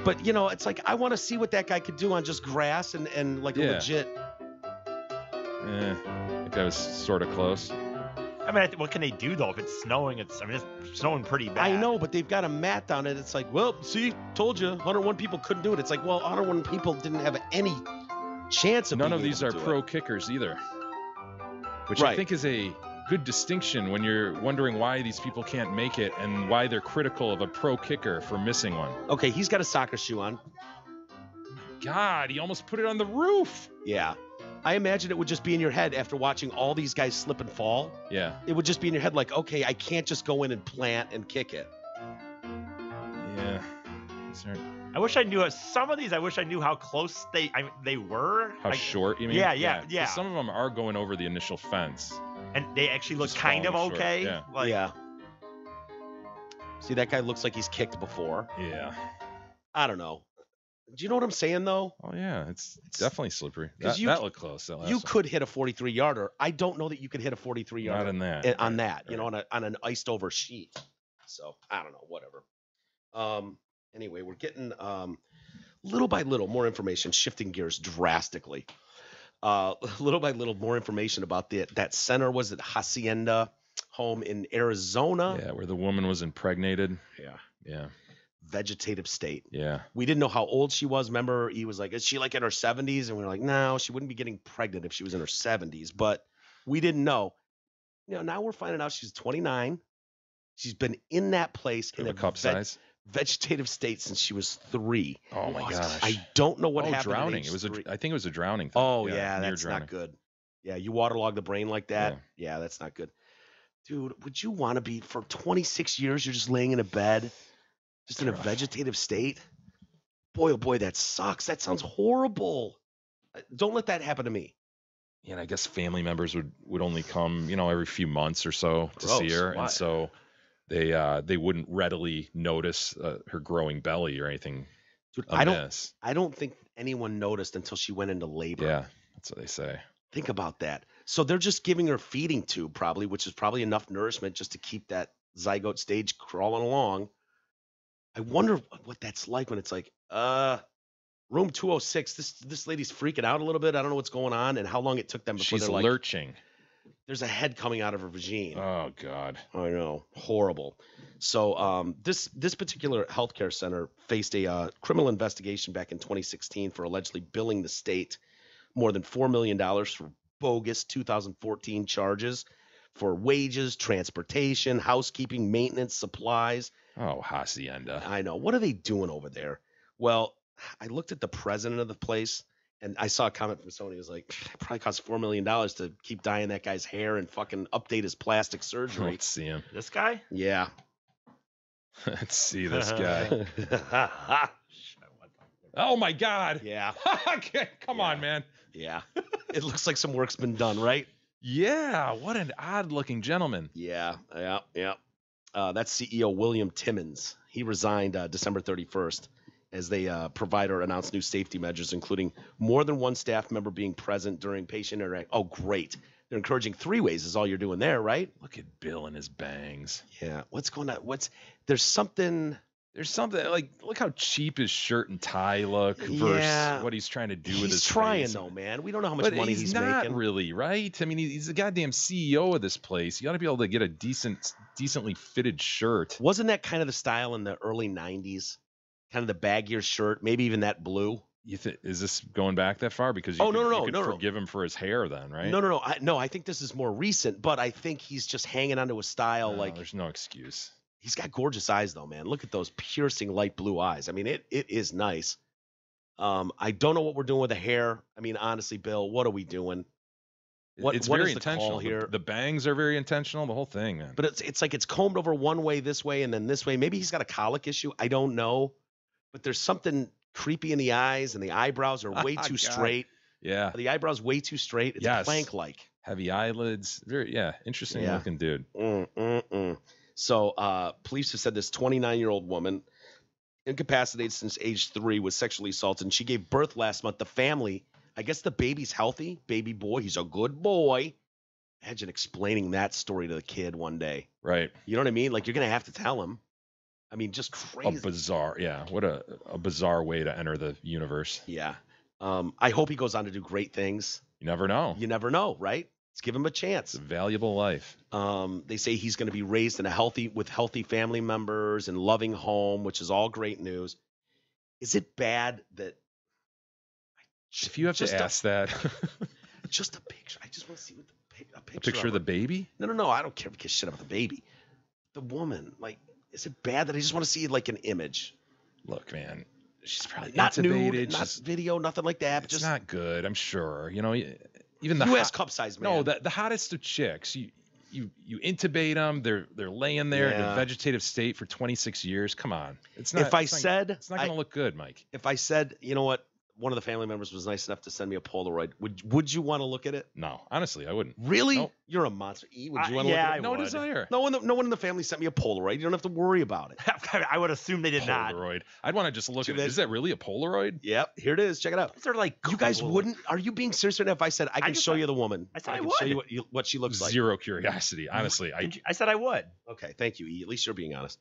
But you know, it's like I want to see what that guy could do on just grass and like a legit. Yeah, that guy was sort of close. I mean, what can they do though? If it's snowing, it's snowing pretty bad. I know, but they've got a mat down it. It's like, well, see, told you, 101 people couldn't do it. It's like, well, 101 people didn't have any chance of. None of these are pro kickers either, which I think is a good distinction when you're wondering why these people can't make it and why they're critical of a pro kicker for missing one. Okay, he's got a soccer shoe on. God, he almost put it on the roof. Yeah. I imagine it would just be in your head after watching all these guys slip and fall. Yeah. It would just be in your head like, okay, I can't just go in and plant and kick it. Yeah. I wish I knew some of these. I wish I knew how close they were. How short, you mean? Yeah. Some of them are going over the initial fence. And they actually look kind of okay. Yeah. Yeah. See, that guy looks like he's kicked before. Yeah. I don't know. Do you know what I'm saying, though? Oh, yeah. It's definitely slippery. That looked close. You could hit a 43-yarder. I don't know that you could hit a 43-yarder. Not in that. On that, you know, on an iced-over sheet. So, I don't know. Whatever. Anyway, we're getting, little by little, more information, shifting gears drastically. Little by little, more information about that center. Was it Hacienda home in Arizona? Yeah, where the woman was impregnated. Yeah. Vegetative state. Yeah. We didn't know how old she was. Remember, he was like, is she like in her 70s? And we were like, no, she wouldn't be getting pregnant if she was in her 70s. But we didn't know. You know, now we're finding out she's 29. She's been in that place in a cup size vegetative state since she was 3. Oh my gosh. I don't know what happened. Drowning. I think it was a drowning thing. Oh yeah, that's drowning. Not good. Yeah, you waterlog the brain like that. Yeah, that's not good. Dude, would you want to be for 26 years? You're just laying in a bed. Just in a vegetative state? Boy, oh boy, that sucks. That sounds horrible. Don't let that happen to me. Yeah, and I guess family members would only come, you know, every few months or so to see her. Why? And so they wouldn't readily notice her growing belly or anything. Dude, I don't think anyone noticed until she went into labor. Yeah, that's what they say. Think about that. So they're just giving her feeding tube probably, which is probably enough nourishment just to keep that zygote stage crawling along. I wonder what that's like when it's like, room 206. This lady's freaking out a little bit. I don't know what's going on and how long it took them before she's they're like, lurching. There's a head coming out of her vagina. Oh God. I know, horrible. So this particular healthcare center faced a criminal investigation back in 2016 for allegedly billing the state more than $4 million for bogus 2014 charges for wages, transportation, housekeeping, maintenance, supplies. Oh, Hacienda. I know. What are they doing over there? Well, I looked at the president of the place, and I saw a comment from somebody who was like, it probably costs $4 million to keep dyeing that guy's hair and fucking update his plastic surgery. Let's see him. This guy? Yeah. Let's see this guy. Oh, my God. Yeah. Okay, come on, man. Yeah. It looks like some work's been done, right? Yeah. What an odd-looking gentleman. Yeah. That's CEO William Timmons. He resigned December 31st as the provider announced new safety measures, including more than one staff member being present during patient interaction. Oh, great. They're encouraging 3 ways is all you're doing there, right? Look at Bill and his bangs. Yeah. What's going on? There's something like, look how cheap his shirt and tie look versus what he's trying to do with his He's trying face. though, man. We don't know how much money he's not making. Really, right? I mean, he's the goddamn CEO of this place. You got to be able to get a decently fitted shirt. Wasn't that kind of the style in the early 90s? Kind of the baggier shirt, maybe even that blue. Is this going back that far? Because you could forgive him for his hair then, right? No. I think this is more recent, but I think he's just hanging onto a style like. There's no excuse. He's got gorgeous eyes though, man. Look at those piercing light blue eyes. I mean, it is nice. I don't know what we're doing with the hair. I mean, honestly, Bill, what are we doing? It's what very is the intentional call here? The bangs are very intentional. The whole thing, man. But it's like it's combed over one way this way and then this way. Maybe he's got a colic issue. I don't know. But there's something creepy in the eyes, and the eyebrows are way too straight. Yeah. The eyebrows way too straight. It's plank-like. Heavy eyelids. Very, interesting looking dude. So police have said this 29-year-old woman, incapacitated since age 3, was sexually assaulted, and she gave birth last month. The family, I guess the baby's healthy. Baby boy, he's a good boy. Imagine explaining that story to the kid one day. Right. You know what I mean? Like, you're going to have to tell him. I mean, just crazy. What a bizarre way to enter the universe. Yeah. I hope he goes on to do great things. You never know. You never know, right? Let's give him a chance. It's a valuable life. They say he's going to be raised in with healthy family members and loving home, which is all great news. Is it bad that if you have to ask that, just a picture? I just want to see a picture. A picture of the baby? No. I don't care if he gives shit about the baby. The woman, like. Is it bad that I just want to see like an image? Look, man, she's probably not intubated, nude, not video, nothing like that. It's just not good. I'm sure. You know, even the U.S. cup size man. No, the hottest of chicks. You intubate them. They're laying there in a vegetative state for 26 years. Come on, it's not. It's not going to look good, Mike. If I said, you know what? One of the family members was nice enough to send me a Polaroid. Would you want to look at it? No, honestly, I wouldn't. Really? Nope. You're a monster. Would you want to look at it? No desire. No one in the family sent me a Polaroid. You don't have to worry about it. I would assume they did Polaroid. I'd want to just look at it. Is that really a Polaroid? Yep. Here it is. Check it out. They're like you guys wouldn't? Are you being serious right now? If I said I can show you the woman, I said I can show you what she looks like. Zero curiosity, honestly. I said I would. Okay, thank you. E. At least you're being honest.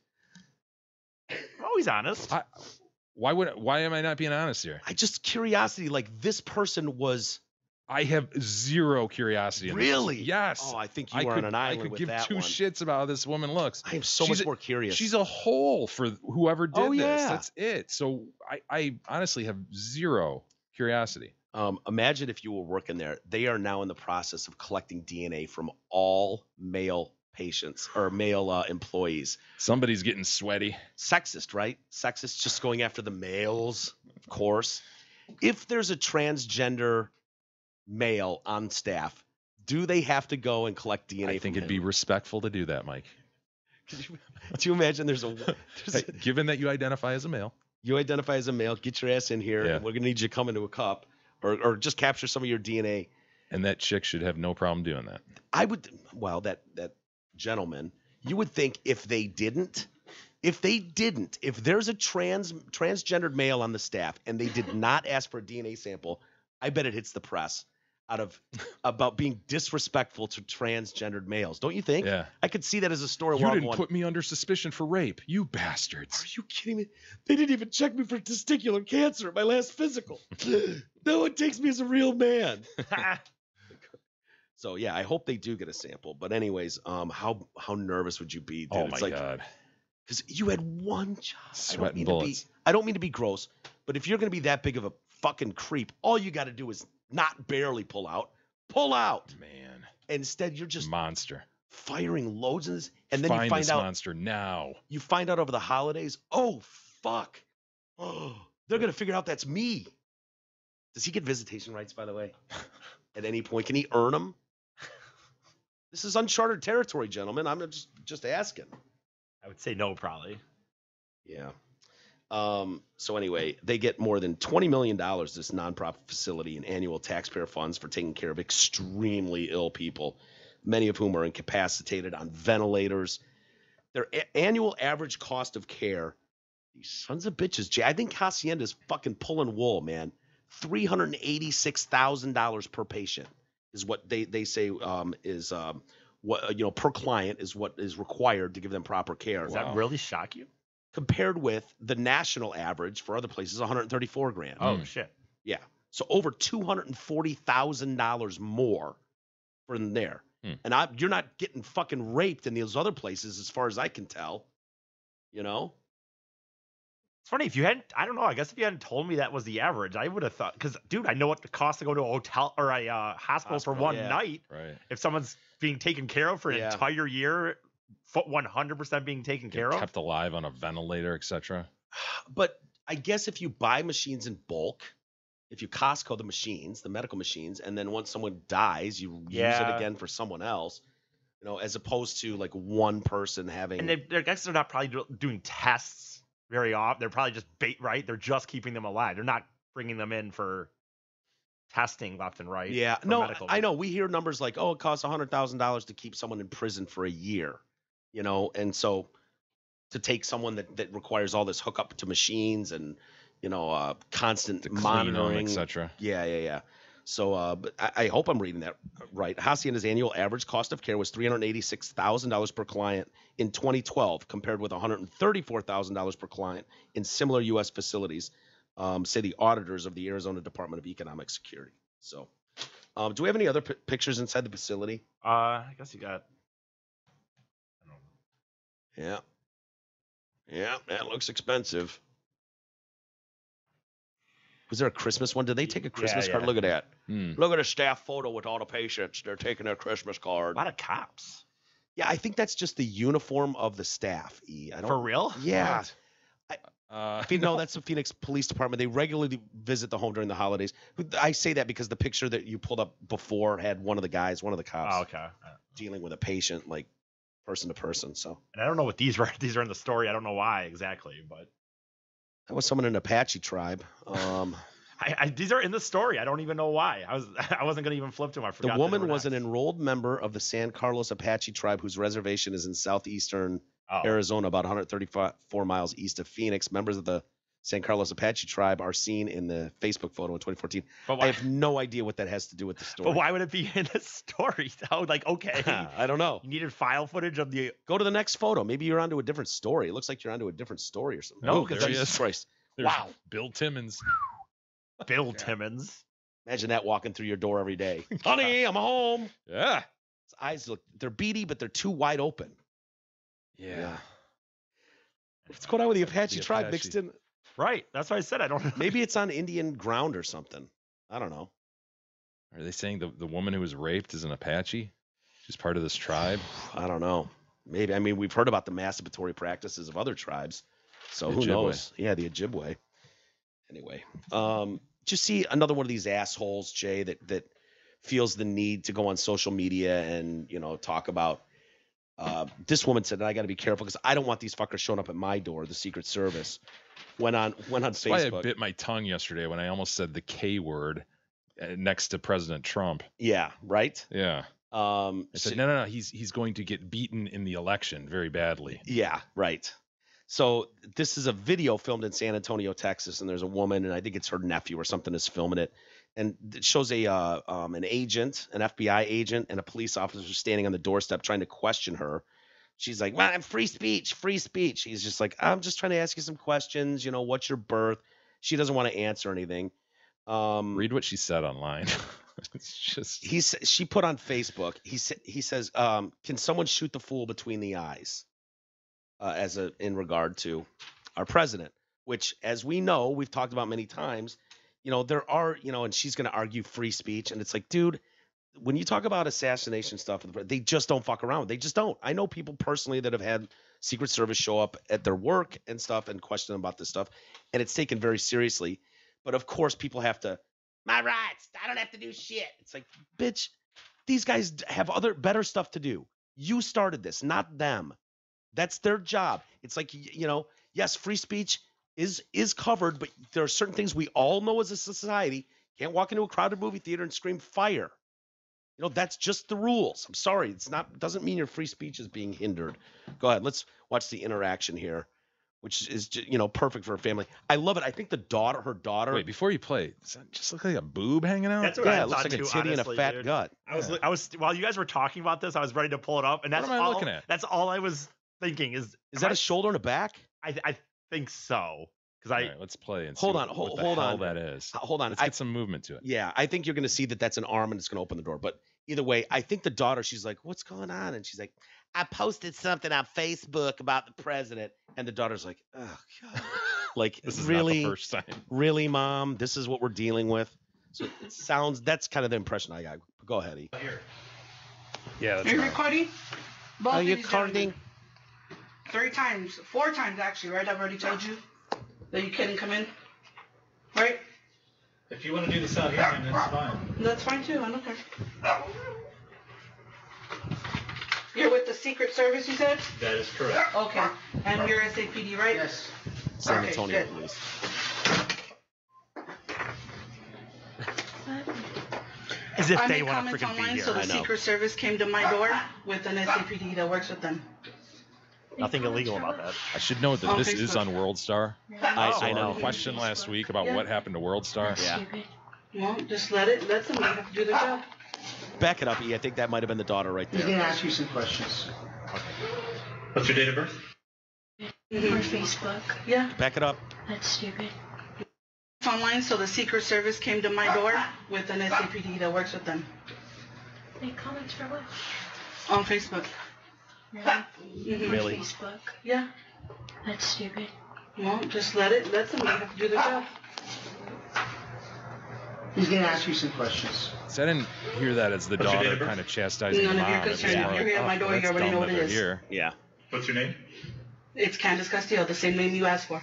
I'm always honest. Why am I not being honest here? I just curiosity. Like this person was. I have zero curiosity. Really? Yes. Oh, I think you are on an island with that one. I could give 2 shits about how this woman looks. I am so much more curious. She's a hole for whoever did this. Yeah. That's it. So I honestly have zero curiosity. Imagine if you were working there. They are now in the process of collecting DNA from all male patients or male employees. Somebody's getting sweaty. Sexist, right? Sexist, just going after the males, of course. If there's a transgender male on staff, do they have to go and collect DNA? I think it'd be respectful to do that, Mike. Do you imagine given that you identify as a male. You identify as a male, get your ass in here. Yeah. We're going to need you to come into a cup or just capture some of your DNA. And that chick should have no problem doing that. That gentleman, you would think if there's a transgendered male on the staff and they did not ask for a DNA sample, I bet it hits the press about being disrespectful to transgendered males. Don't you think? Yeah. I could see that as a story. You didn't put me under suspicion for rape, you bastards. Are you kidding me? They didn't even check me for testicular cancer at my last physical. No one takes me as a real man. So yeah, I hope they do get a sample. But anyways, how nervous would you be, dude? Oh my God. Because you had one job. Sweating bullets. I don't mean to be gross, but if you're going to be that big of a fucking creep, all you got to do is not barely pull out. Pull out. Man. Instead, you're just monster firing loads of this, and then you find this out monster now. You find out over the holidays. Oh fuck! Oh, they're gonna figure out that's me. Does he get visitation rights, by the way? At any point, can he earn them? This is uncharted territory, gentlemen. I'm just asking. I would say no, probably. Yeah. So anyway, they get more than $20 million, this nonprofit facility, in annual taxpayer funds for taking care of extremely ill people, many of whom are incapacitated on ventilators. Their annual average cost of care, these sons of bitches, Jay, I think Hacienda's fucking pulling wool, man. $386,000 per patient is what they say is what per client is what is required to give them proper care. Does that really shock you? Compared with the national average for other places, 134 grand. Oh shit. Yeah. So over $240,000 more from there. And you're not getting fucking raped in those other places as far as I can tell. You know? It's funny if you hadn't, I don't know, I guess if you hadn't told me that was the average, I would have thought, because dude, I know what it costs to go to a hotel or a hospital for one night. Right. If someone's being taken care of for an entire year, 100% being taken care of. Kept alive on a ventilator, etc. But I guess if you buy machines in bulk, if you Costco the machines, the medical machines, and then once someone dies, you use it again for someone else, as opposed to like one person having. And I guess they're not probably doing tests very often. They're probably just right? They're just keeping them alive. They're not bringing them in for testing left and right. Yeah, no, I know. We hear numbers like, oh, it costs $100,000 to keep someone in prison for a year, and so to take someone that requires all this hookup to machines and constant monitoring, etc. Yeah. So, but I hope I'm reading that right. Hacienda's annual average cost of care was $386,000 per client in 2012, compared with $134,000 per client in similar U.S. facilities, say the auditors of the Arizona Department of Economic Security. So, do we have any other pictures inside the facility? I guess you got. Yeah, that looks expensive. Was there a Christmas one? Did they take a Christmas card? Look at that. Look at a staff photo with all the patients. They're taking their Christmas card. A lot of cops. Yeah, I think that's just the uniform of the staff. For real? Yeah. No, that's the Phoenix Police Department. They regularly visit the home during the holidays. I say that because the picture that you pulled up before had one of the cops dealing with a patient, like person to person. So, and I don't know what these were. These are in the story. I don't know why exactly, but. That was someone in an Apache tribe. These are in the story. I don't even know why. I wasn't going to even flip to them. I forgot. The woman was an enrolled member of the San Carlos Apache tribe whose reservation is in southeastern Arizona, about 134 miles east of Phoenix. Members of the San Carlos Apache tribe are seen in the Facebook photo in 2014. I have no idea what that has to do with the story. But why would it be in the story? Okay. I don't know. You needed file footage of the. Go to the next photo. Maybe you're onto a different story. It looks like you're onto a different story or something. No, there he is. Christ. Wow. Bill Timmons. Bill Timmons. Imagine that walking through your door every day. Honey, I'm home. Yeah. His eyes they're beady, but they're too wide open. Yeah. What's going on with the Apache tribe mixed in? Right. That's what I said. I don't know. Maybe it's on Indian ground or something. I don't know. Are they saying the woman who was raped is an Apache? She's part of this tribe? I don't know. Maybe. I mean, we've heard about the masturbatory practices of other tribes. So who knows? Yeah, the Ojibwe. Anyway, just see another one of these assholes, Jay, that feels the need to go on social media and, talk about this woman said, I got to be careful because I don't want these fuckers showing up at my door. The Secret Service went on Facebook. That's why I bit my tongue yesterday when I almost said the K word next to President Trump. Yeah. Right. Yeah. I said, no. He's going to get beaten in the election very badly. Yeah. Right. So this is a video filmed in San Antonio, Texas, and there's a woman, and I think it's her nephew or something is filming it, and it shows an agent, an FBI agent, and a police officer standing on the doorstep trying to question her. She's like, "Well, free speech, free speech." He's just like, "I'm just trying to ask you some questions. What's your birth?" She doesn't want to answer anything. Read what she said online. It's just she put on Facebook. He says, "Can someone shoot the fool between the eyes?" In regard to our president, which, as we know, we've talked about many times, there are, and she's going to argue free speech. And it's like, dude, when you talk about assassination stuff, they just don't fuck around. They just don't. I know people personally that have had Secret Service show up at their work and stuff and question them about this stuff. And it's taken very seriously. But of course, people have to, my rights, I don't have to do shit. It's like, bitch, these guys have better stuff to do. You started this, not them. That's their job. It's like, yes, free speech is covered, but there are certain things we all know as a society. Can't walk into a crowded movie theater and scream fire. You know, that's just the rules. I'm sorry. It's not, doesn't mean your free speech is being hindered. Go ahead. Let's watch the interaction here, which is, you know, perfect for a family. I love it. I think her daughter. Wait, before you play, does that just look like a boob hanging out? That's what yeah, I it looks thought like a too, titty and a honestly, fat dude. gut. I was while you guys were talking about this, I was ready to pull it up, and that's What am I all. looking at? That's all I was thinking. Is that a shoulder and a back? I think so because All right, let's play and see Hold what, on, what the hold hell on. that is. Hold on. Let's get some movement to it. Yeah, I think you're going to see that that's an arm and it's going to open the door. But either way, I think the daughter, she's like, what's going on? And she's like, I posted something on Facebook about the president. And the daughter's like, oh, God. Like, This is really? not the first time. Really, Mom? This is what we're dealing with? So it sounds, that's kind of the impression I got. Go ahead, E. Yeah, that's Are you right. recording? Both Are of you these gentlemen. recording? 3 times, 4 times actually, right? I've already told you that you couldn't come in, right? If you want to do this out here, then that's fine. That's fine too. I don't care. You're with the Secret Service, you said? That is correct. Okay. And you're SAPD, right? Yes. San Okay, Antonio good. Police. as if I they made want to comments freaking be online, here. so the I know. Secret Service came to my door with an SAPD that works with them. Nothing illegal about that. I should note that On this is Facebook. on World Star. I So know. our question last week about Yeah. what happened to World Star. Yeah. Well, just let them have to do their job. Back it up, E. I think that might have been the daughter right He's there. going to ask you some questions. What's your date of birth? Or Facebook. Yeah. Back it up. That's stupid. Online, so the Secret Service came to my door with an SAPD that works with them Make comments for what? on Facebook. Really? Mhm. Really? Facebook. Yeah. That's stupid. Well, just let them have to do their job. He's going to ask you some questions. So I didn't hear that as the What's your date daughter of birth? kind of chastising None the of your mom. It's concern. more If like, you're here at my oh, door, you that's already dumb know what that it they're is. here. Yeah. What's your name? It's Candace Castillo, the same name you asked for.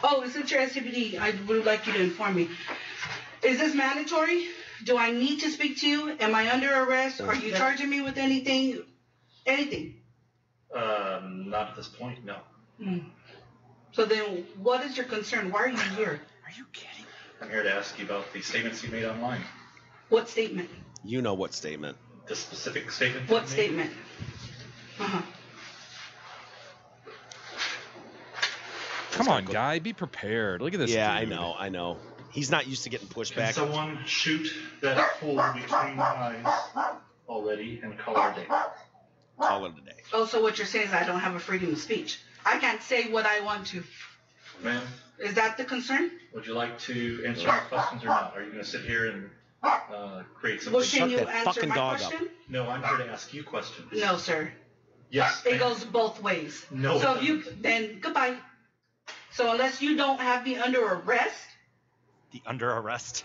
Oh, since you're SCPD, I would like you to inform me. Is this mandatory? Do I need to speak to you? Am I under arrest? Are you charging me with anything? Anything? Not at this point, no. So then, what is your concern? Why are you here? Are you kidding? I'm here to ask you about the statements you made online. What statement? You know what statement. The specific statement. What you made? statement? Uh-huh. Come on, guy, be prepared. Look at this. Yeah, dude. I know. He's not used to getting pushed Can back. someone shoot that hole between the eyes already and call our day? Call it a day. Oh, so what you're saying is I don't have a freedom of speech. I can't say what I want to. Ma'am, Is that the concern? would you like to answer my questions or not? Are you going to sit here and create some? Well, Shut can you that answer fucking my dog up. question? No, I'm here to ask you questions. No, sir. Yes. It ma'am. goes both ways. No, So it if you, doesn't. then goodbye. So unless you don't have me under arrest, The under arrest.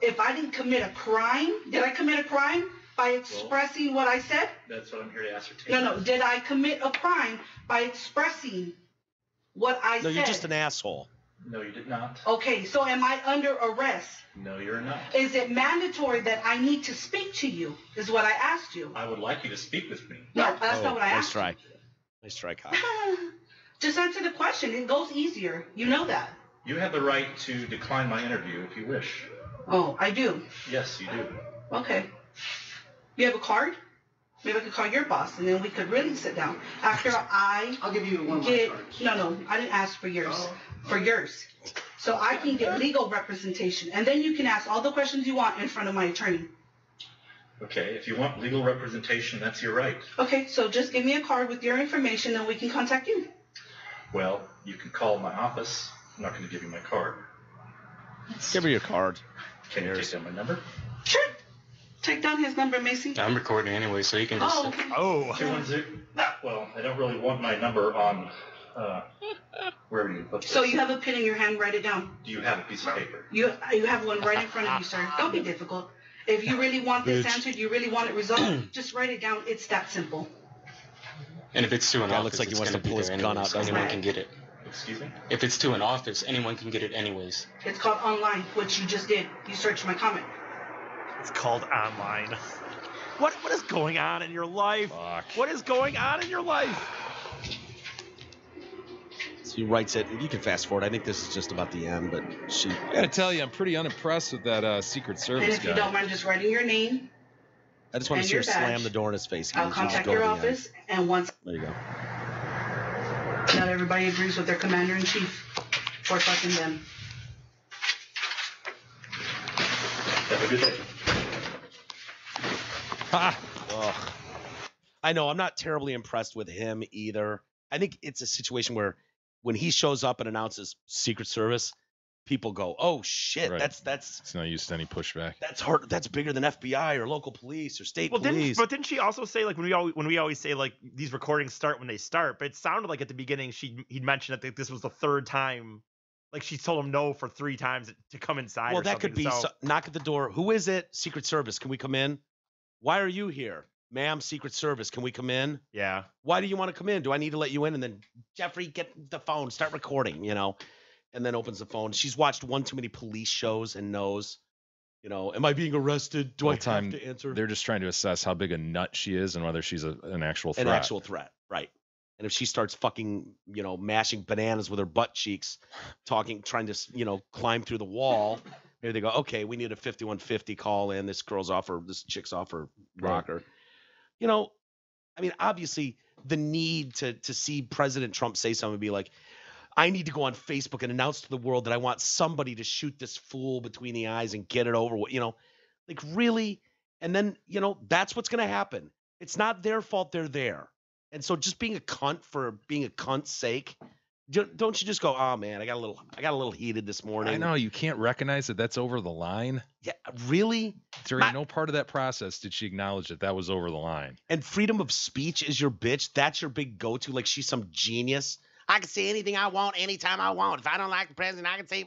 if I didn't commit a crime, did I commit a crime by expressing what I said? That's what I'm here to ascertain. No. Did I commit a crime by expressing what I No, said? you're just an asshole. No, you did not. Okay, so am I under arrest? No, you're not. Is it mandatory that I need to speak to you? Is what I asked you. I would like you to speak with me. No, that's not what I Nice asked. try. Nice try, Kyle. You. Just answer the question. It goes easier. You know that. You have the right to decline my interview if you wish. Oh, I do. Yes, you do. Okay. You have a card? Maybe I could call your boss, and then we could really sit down. After I'll give you one of my get cards. no, I didn't ask for yours. Oh. For yours. So I can get legal representation, and then you can ask all the questions you want in front of my attorney. Okay, if you want legal representation, that's your right. Okay, so just give me a card with your information, and we can contact you. Well, you can call my office. I'm not going to give you my card. Give her your card. Can you take down my number? Sure. Take down his number, Macy. I'm recording anyway, so you can just. Oh, Oh. 210. Well, I don't really want my number on wherever you put this. so you have a pen in your hand. Write it down. Do you have a piece of paper? You have one right in front of you, sir. Don't be difficult. If you really want this Bitch. answered, you really want it resolved, just write it down. It's that simple. And if it's to an Guy office, looks like he it's wants to gonna be pull his there gun anyways, out, doesn't anyone he? can get it. Excuse me? If it's to an office, anyone can get it anyways. It's called online, which you just did. You searched my comment. It's called online. What is going on in your life? Fuck. What is going on in your life? It's So he writes it. You can fast forward. I think this is just about the end, but she. I gotta tell you, I'm pretty unimpressed with that Secret And Service if you don't guy. mind just writing your name, I just want to and see her your slam badge, the door in his face. I'll Just contact go to your the end. office, and once There you go. not everybody agrees with their commander-in-chief, for fucking them. Have a good day. Ha! Ugh. I know. I'm not terribly impressed with him either. I think it's a situation where when he shows up and announces Secret Service, people go, "Oh shit, Right. that's It's not used to any pushback. that's hard. That's bigger than FBI or local police or state police." Didn't she also say, like, when we always say, like, these recordings start when they start, but it sounded like at the beginning he'd mentioned that this was the third time, like, she told him no for 3 times to come inside. Well, or that could be something, so knock at the door. Who is it? Secret Service. Can we come in? Why are you here? Ma'am, Secret Service. Can we come in? yeah. Why do you want to come in? Do I need to let you in? And then, Jeffrey, get the phone, start recording, and then opens the phone. She's watched one too many police shows and knows, am I being arrested? Do I have to answer? They're just trying to assess how big a nut she is and whether she's an actual threat. An actual threat, right. And if she starts fucking, mashing bananas with her butt cheeks, trying to, climb through the wall, maybe they go, okay, we need a 5150 call in. This chick's off her rocker. Obviously the need to see President Trump say something and be like, I need to go on Facebook and announce to the world that I want somebody to shoot this fool between the eyes and get it over with, like really? And then, that's what's going to happen. It's not their fault they're there. And so just being a cunt for being a cunt's sake, don't you just go, oh man, I got a little heated this morning. I know, you can't recognize that that's over the line. Yeah, really? During no part of that process did she acknowledge that was over the line. And freedom of speech is your bitch. That's your big go-to. Like she's some genius. I can say anything I want anytime I want. If I don't like the president, I can say,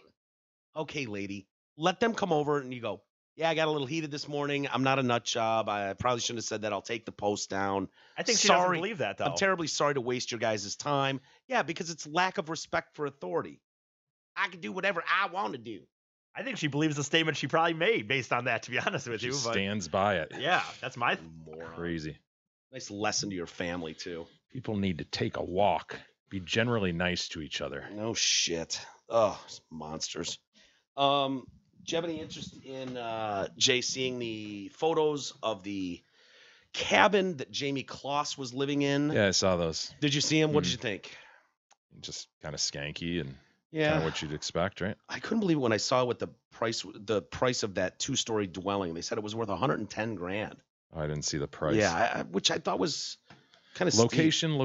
okay, lady, let them come over and you go, yeah, I got a little heated this morning. I'm not a nut job. I probably shouldn't have said that. I'll take the post down. I think she doesn't believe that, though. I'm terribly sorry to waste your guys' time. Yeah, because it's lack of respect for authority. I can do whatever I want to do. I think she believes the statement she probably made based on that, to be honest with She you. But stands by it. yeah, that's my Moron. Crazy. Nice lesson to your family, too. People need to take a walk. Be generally nice to each other. No shit. Oh, monsters. Do you have any interest in Jay seeing the photos of the cabin that Jamie Kloss was living in? Yeah, I saw those. Did you see him? What did you think? Just kind of skanky and Yeah, kind of what you'd expect, right? I couldn't believe it when I saw what the price of that 2-story dwelling. They said it was worth $110,000. Oh, I didn't see the price. Yeah, which I thought was kind of Location,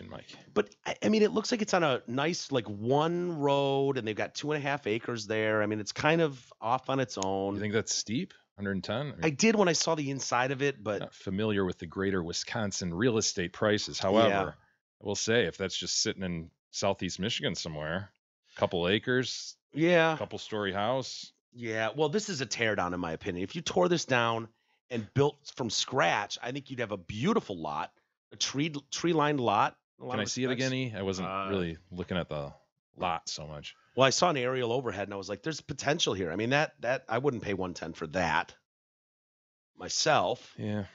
Mike. But I mean, it looks like it's on a nice like one road, and they've got 2.5 acres there. I mean, it's kind of off on its own. You think that's steep? 110? I did when I saw the inside of it, but Not familiar with the greater Wisconsin real estate prices. However, Yeah. I will say if that's just sitting in southeast Michigan somewhere, a couple acres, yeah, couple story house. yeah. Well, this is a teardown in my opinion. If you tore this down and built from scratch, I think you'd have a beautiful lot, a tree-lined lot. Can I see it again, E? I wasn't really looking at the lot so much. Well, I saw an aerial overhead, and I was like, "There's potential here." I mean, that I wouldn't pay $110 for that myself. Yeah.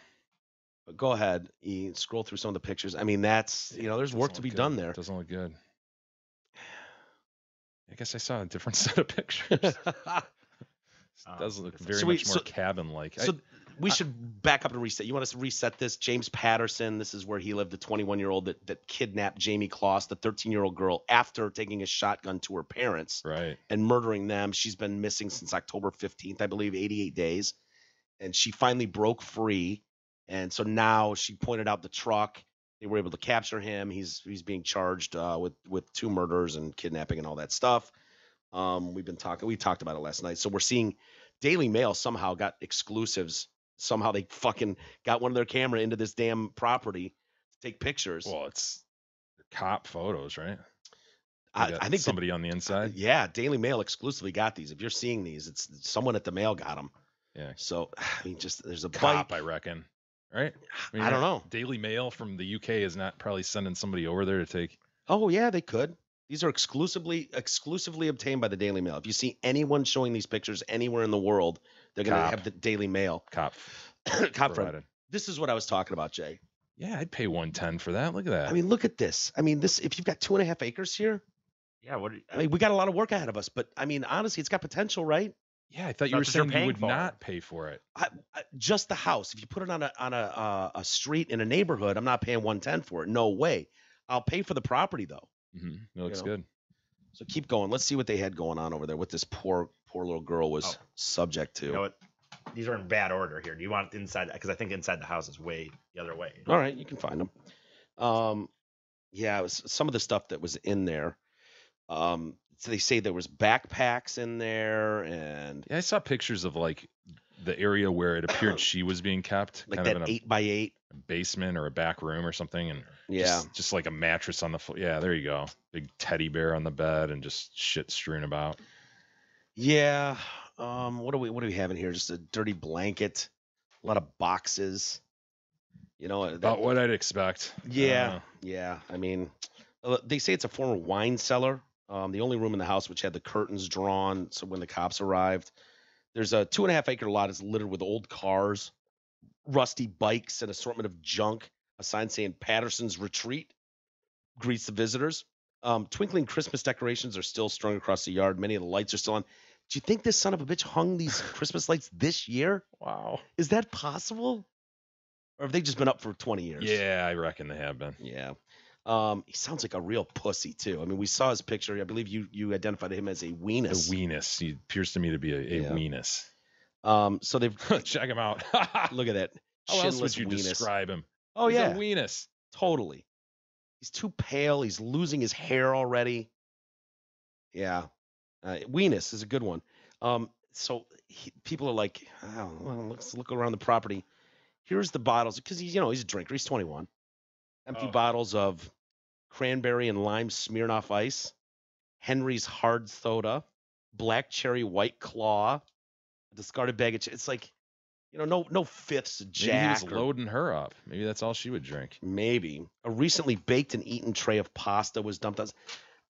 But go ahead, E, scroll through some of the pictures. I mean, that's there's work to be done there. Doesn't look good. I guess I saw a different set of pictures. It does look very much more cabin-like. So we should back up and reset. You want us to reset this? James Patterson, this is where he lived, the 21-year-old that kidnapped Jamie Kloss, the 13-year-old girl, after taking a shotgun to her parents and murdering them. She's been missing since October 15th, I believe, 88 days. And she finally broke free. And so now she pointed out the truck. They were able to capture him. He's being charged with 2 murders and kidnapping and all that stuff. We talked about it last night. So we're seeing Daily Mail somehow got exclusives. Somehow they fucking got one of their camera into this damn property to take pictures. Well, it's cop photos, right? I think somebody on the inside. Yeah, Daily Mail exclusively got these. If you're seeing these, it's someone at the Mail got them. Yeah. So I mean, just there's a cop, bike. I reckon. Right? I don't know. Daily Mail from the UK is not probably sending somebody over there to take. Oh yeah, they could. These are exclusively obtained by the Daily Mail. If you see anyone showing these pictures anywhere in the world, they're going to have the Daily Mail. Cop Friend. This is what I was talking about, Jay. Yeah, I'd pay 110 for that. Look at that. I mean, look at this. I mean, this if you've got 2.5 acres here, Yeah, what? I mean, we got a lot of work ahead of us. But I mean, honestly, it's got potential, right? yeah, I thought you were That's what you're saying you would paying for. not pay for it. Just the house. If you put it on a street in a neighborhood, I'm not paying 110 for it. No way. I'll pay for the property though. It looks know? good. So keep going. Let's see what they had going on over there. What this poor little girl was subject to. You know what? These are in bad order here. Do you want inside? Because I think inside the house is way the other way. All right, you can find them. Yeah, it was some of the stuff that was in there. So they say there was backpacks in there, and Yeah, I saw pictures of like the area where it appeared she was being kept, like kind that of in 8x8. a basement or a back room or something, and Yeah, just like a mattress on the floor. Yeah, there you go. Big teddy bear on the bed and just shit strewn about. yeah. What do we have in here? Just a dirty blanket, a lot of boxes. You know, About what I'd expect. Yeah. I mean, they say it's a former wine cellar. The only room in the house which had the curtains drawn, so when the cops arrived, there's a 2.5 acre lot is littered with old cars, rusty bikes, an assortment of junk. A sign saying Patterson's Retreat greets the visitors. Twinkling Christmas decorations are still strung across the yard. Many of the lights are still on. Do you think this son of a bitch hung these Christmas lights this year? Wow. Is that possible? Or have they just been up for 20 years? Yeah, I reckon they have been. Yeah. He sounds like a real pussy too. I mean, we saw his picture. I believe you identified him as a weenus. A weenus. He appears to me to be a weenus. So they've Check him out. look at that. How else would Shinless you weenus. describe him? Oh He's yeah, a weenus. totally. He's too pale. He's losing his hair already. Yeah, weenus is a good one. So people are like, oh, well, let's look around the property. Here's the bottles because he's a drinker. He's 21. Empty bottles of cranberry and lime Smirnoff Ice, Henry's hard soda, black cherry White Claw, discarded bag of it's like, no fifths Maybe Jack. he was loading her up. Maybe that's all she would drink. Maybe a recently baked and eaten tray of pasta was dumped on.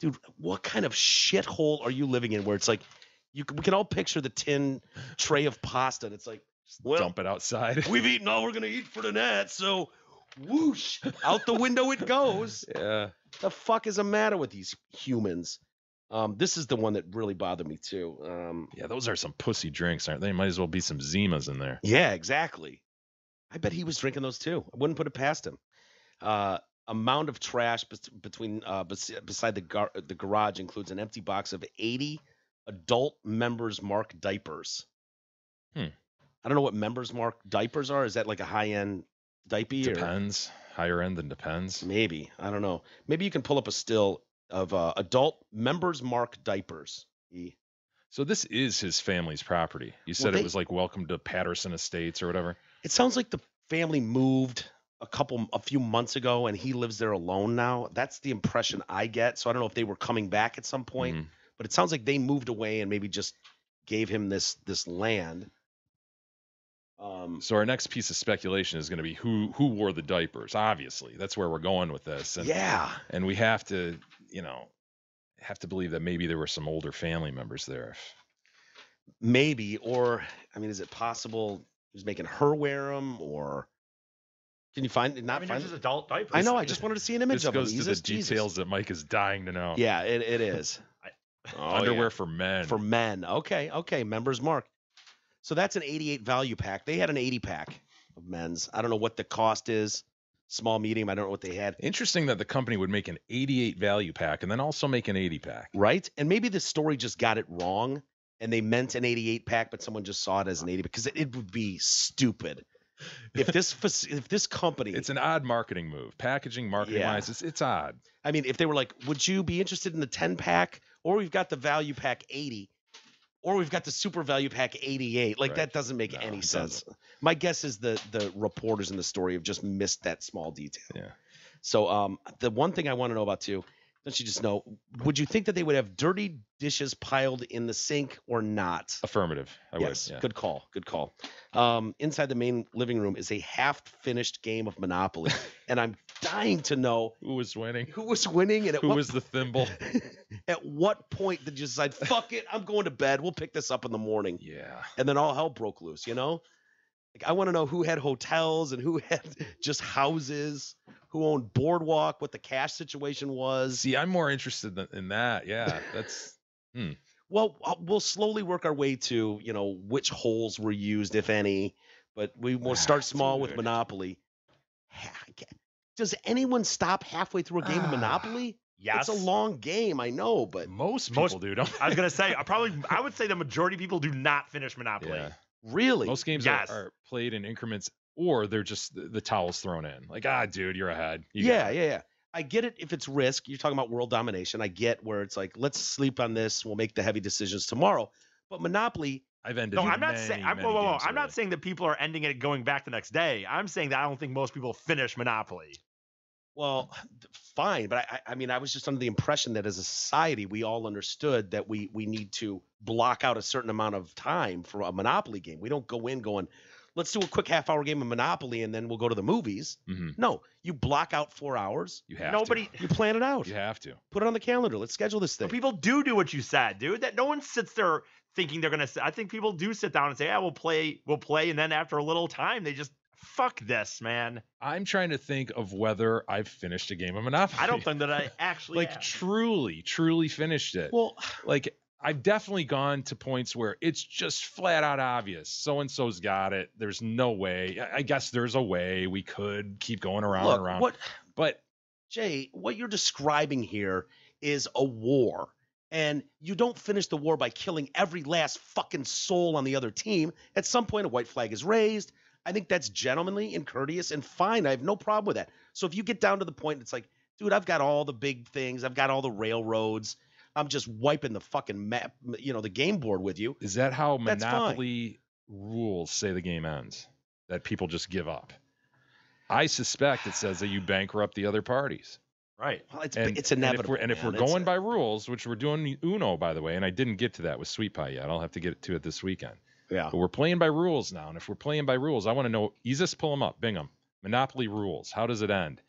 Dude, what kind of shithole are you living in where it's like we can all picture the tin tray of pasta and it's like, well, Dump it outside. we've eaten all we're gonna eat for tonight, so whoosh, out the window it goes. Yeah. The fuck is the matter with these humans? This is the one that really bothered me too. Yeah, those are some pussy drinks, aren't they? Might as well be some Zimas in there. Yeah, exactly. I bet he was drinking those too. I wouldn't put it past him. A mound of trash beside the garage includes an empty box of 80 adult Members Mark diapers. I don't know what Members Mark diapers are. Is that like a high-end diaper? Depends. Higher end than depends. Maybe. I don't know. Maybe you can pull up a still of adult Members Mark diapers. So this is his family's property. You said it was like welcome to Patterson Estates or whatever. It sounds like the family moved a few months ago and he lives there alone now. That's the impression I get. So I don't know if they were coming back at some point, but it sounds like they moved away and maybe just gave him this land. So our next piece of speculation is going to be who wore the diapers. Obviously, that's where we're going with this. And, and we have to, believe that maybe there were some older family members there. Maybe, or I mean, is it possible he was making her wear them, or can you find They're just adult diapers. I know. I just wanted to see an image this of him. goes to the details that Mike is dying to know. Yeah, it is. Underwear for men. For men. Okay. Members Mark. So that's an 88 value pack. They had an 80 pack of men's. I don't know what the cost is. Small, medium. I don't know what they had. Interesting that the company would make an 88 value pack and then also make an 80 pack. Right? And maybe the story just got it wrong and they meant an 88 pack, but someone just saw it as an 80 because it would be stupid. If this company, it's an odd marketing move, packaging, marketing wise, it's odd. I mean, if they were like, would you be interested in the 10 pack, or we've got the value pack 80, or we've got the super value pack 88, like that doesn't make any sense. My guess is the reporters in the story have just missed that small detail. Yeah. So the one thing I want to know about too, don't you just know, would you think that they would have dirty dishes piled in the sink or not? Affirmative. I would. Yeah. Good call. Inside the main living room is a half-finished game of Monopoly, and I'm dying to know who was winning, and who was the thimble. At what point did you decide, fuck it, I'm going to bed, we'll pick this up in the morning? Yeah. And then all hell broke loose, Like, I want to know who had hotels and who had just houses, who owned Boardwalk, what the cash situation was. See, I'm more interested in that. Yeah, that's. Well, we'll slowly work our way to, which holes were used, if any. But we will start small with Dude. Monopoly. Does anyone stop halfway through a game of Monopoly? Yes. It's a long game, I know, but Most people do, don't I was gonna say, I would say the majority of people do not finish Monopoly. Yeah. really, Most games Yes. are played in increments, or they're just the towels thrown in. Like, dude, you're ahead. You yeah, got it. yeah. I get it if it's risk. You're talking about world domination. I get where it's like, let's sleep on this. We'll make the heavy decisions tomorrow. But Monopoly, I've ended. No, I'm not saying. many Whoa, whoa, whoa. games I'm not early. saying that people are ending it and going back the next day. I'm saying that I don't think most people finish Monopoly. well, fine. But I mean, I was just under the impression that as a society, we all understood that we need to block out a certain amount of time for a Monopoly game. We don't go in going, let's do a quick half-hour game of Monopoly and then we'll go to the movies. Mhm. No, you block out 4 hours. You have Nobody. You plan it out. to. You have to. Put it on the calendar. Let's schedule this thing. But people do what you said, dude. That no one sits there thinking they're gonna. I think people do sit down and say, "Yeah, we'll play," and then after a little time, they just fuck this, man. I'm trying to think of whether I've finished a game of Monopoly. I don't think that I actually like have. truly finished it. Well, Like, I've definitely gone to points where it's just flat out obvious. So and so's got it. There's no way. I guess there's a way we could keep going around look, and around. what But Jay, what you're describing here is a war. And you don't finish the war by killing every last fucking soul on the other team. At some point, a white flag is raised. I think that's gentlemanly and courteous and fine. I have no problem with that. So if you get down to the point, it's like, dude, I've got all the big things. I've got all the railroads. I'm just wiping the fucking map, the game board with you. is that how That's fine. Monopoly rules say the game ends? That people just give up? I suspect it says that you bankrupt the other parties. Right. Well, it's inevitable. And if we're man. going by rules, which we're doing Uno, by the way, and I didn't get to that with Sweet Pie yet. I'll have to get to it this weekend. Yeah. But we're playing by rules now. And if we're playing by rules, I want to know, Easus, pull them up. Bingham. Monopoly rules. How does it end?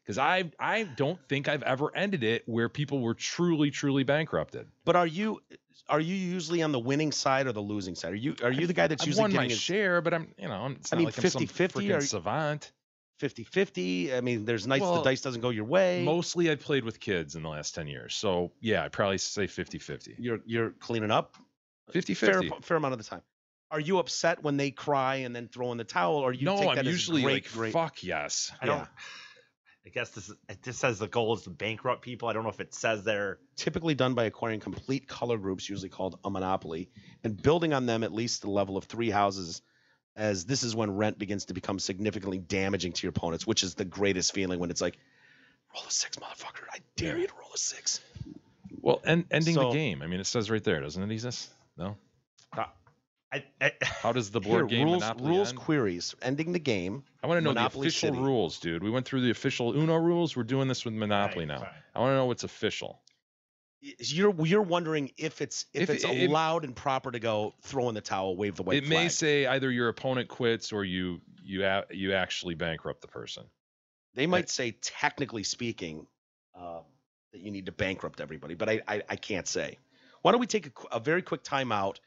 Because I don't think I've ever ended it where people were truly bankrupted. But are you usually on the winning side or the losing side? Are you the guy that's I've usually won my getting share, but it's not mean, like I'm some 50-50, freaking savant. 50-50? I mean, there's nights the Well, dice doesn't go your way. Mostly I've played with kids in the last 10 years. So yeah, I'd probably say 50-50. You're cleaning up 50-50. fair amount of the time. Are you upset when they cry and then throw in the towel, or you No, take I'm that usually as great, like, fuck yes. I don't. I guess this says the goal is to bankrupt people. I don't know if it says there. Typically done by acquiring complete color groups, usually called a monopoly, and building on them at least the level of 3 houses, as this is when rent begins to become significantly damaging to your opponents, which is the greatest feeling when it's like, roll a 6, motherfucker. I dare you to roll a 6. Well, ending the So- game. I mean, it says right there, doesn't it, Easus? No? I How does the Here, board game rules Monopoly rules end? queries, ending the game. I want to know Monopoly the official City. rules, dude. We went through the official Uno rules. We're doing this with Monopoly Right, now. right. I want to know what's official. You're wondering if it's If it- allowed and proper to go throw in the towel, wave the white It flag. may say either your opponent quits or you actually bankrupt the person. They might say, technically speaking, that you need to bankrupt everybody, but I can't say. Why don't we take a very quick time out?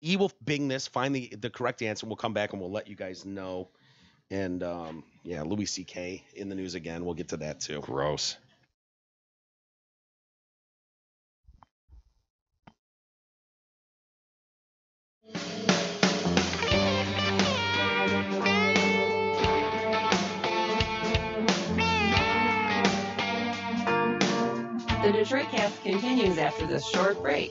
E will bing this, find the correct answer, and we'll come back and we'll let you guys know. And yeah, Louis C.K. in the news again. We'll get to that too. Gross. The Detroit Cast continues after this short break.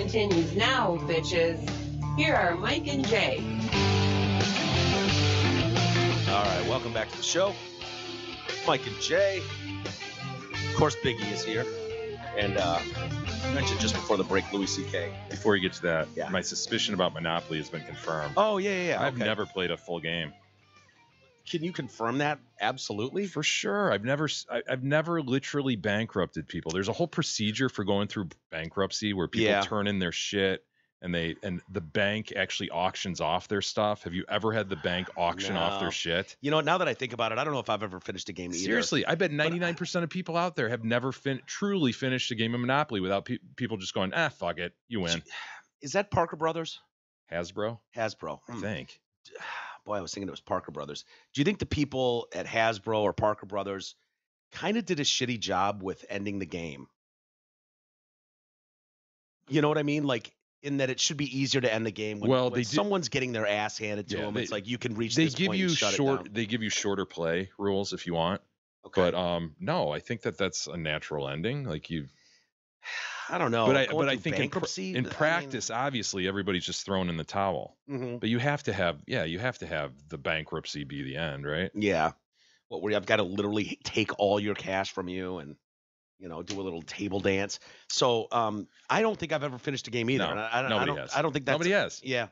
continues now, bitches. Here are Mike and Jay. All right, welcome back to the show. Mike and Jay. Of course, Biggie is here. And you mentioned just before the break, Louis C.K. Before you get to that, Yeah. my suspicion about Monopoly has been confirmed. Oh, yeah. I've okay. never played a full game. Can you confirm that? Absolutely. For sure. I've never literally bankrupted people. There's a whole procedure for going through bankruptcy where people turn in their shit and the bank actually auctions off their stuff. Have you ever had the bank auction off their shit? You know, now that I think about it, I don't know if I've ever finished a game either. Seriously, I bet 99% of people out there have never truly finished a game of Monopoly without people just going, fuck it, you win. Is that Parker Brothers? Hasbro? Hasbro. I think. Boy, I was thinking it was Parker Brothers. Do you think the people at Hasbro or Parker Brothers kind of did a shitty job with ending the game? You know what I mean? Like, in that it should be easier to end the game when someone's getting their ass handed to them. It's like you can reach this point and shut it down. They give you shorter play rules if you want. Okay. But no, I think that's a natural ending. Like I don't know. But I think in practice, obviously everybody's just thrown in the towel. Mm-hmm. But you have to have the bankruptcy be the end, right? Yeah. Where I've got to literally take all your cash from you and do a little table dance. So I don't think I've ever finished a game either. No, nobody has. I don't think that's nobody has. Yeah.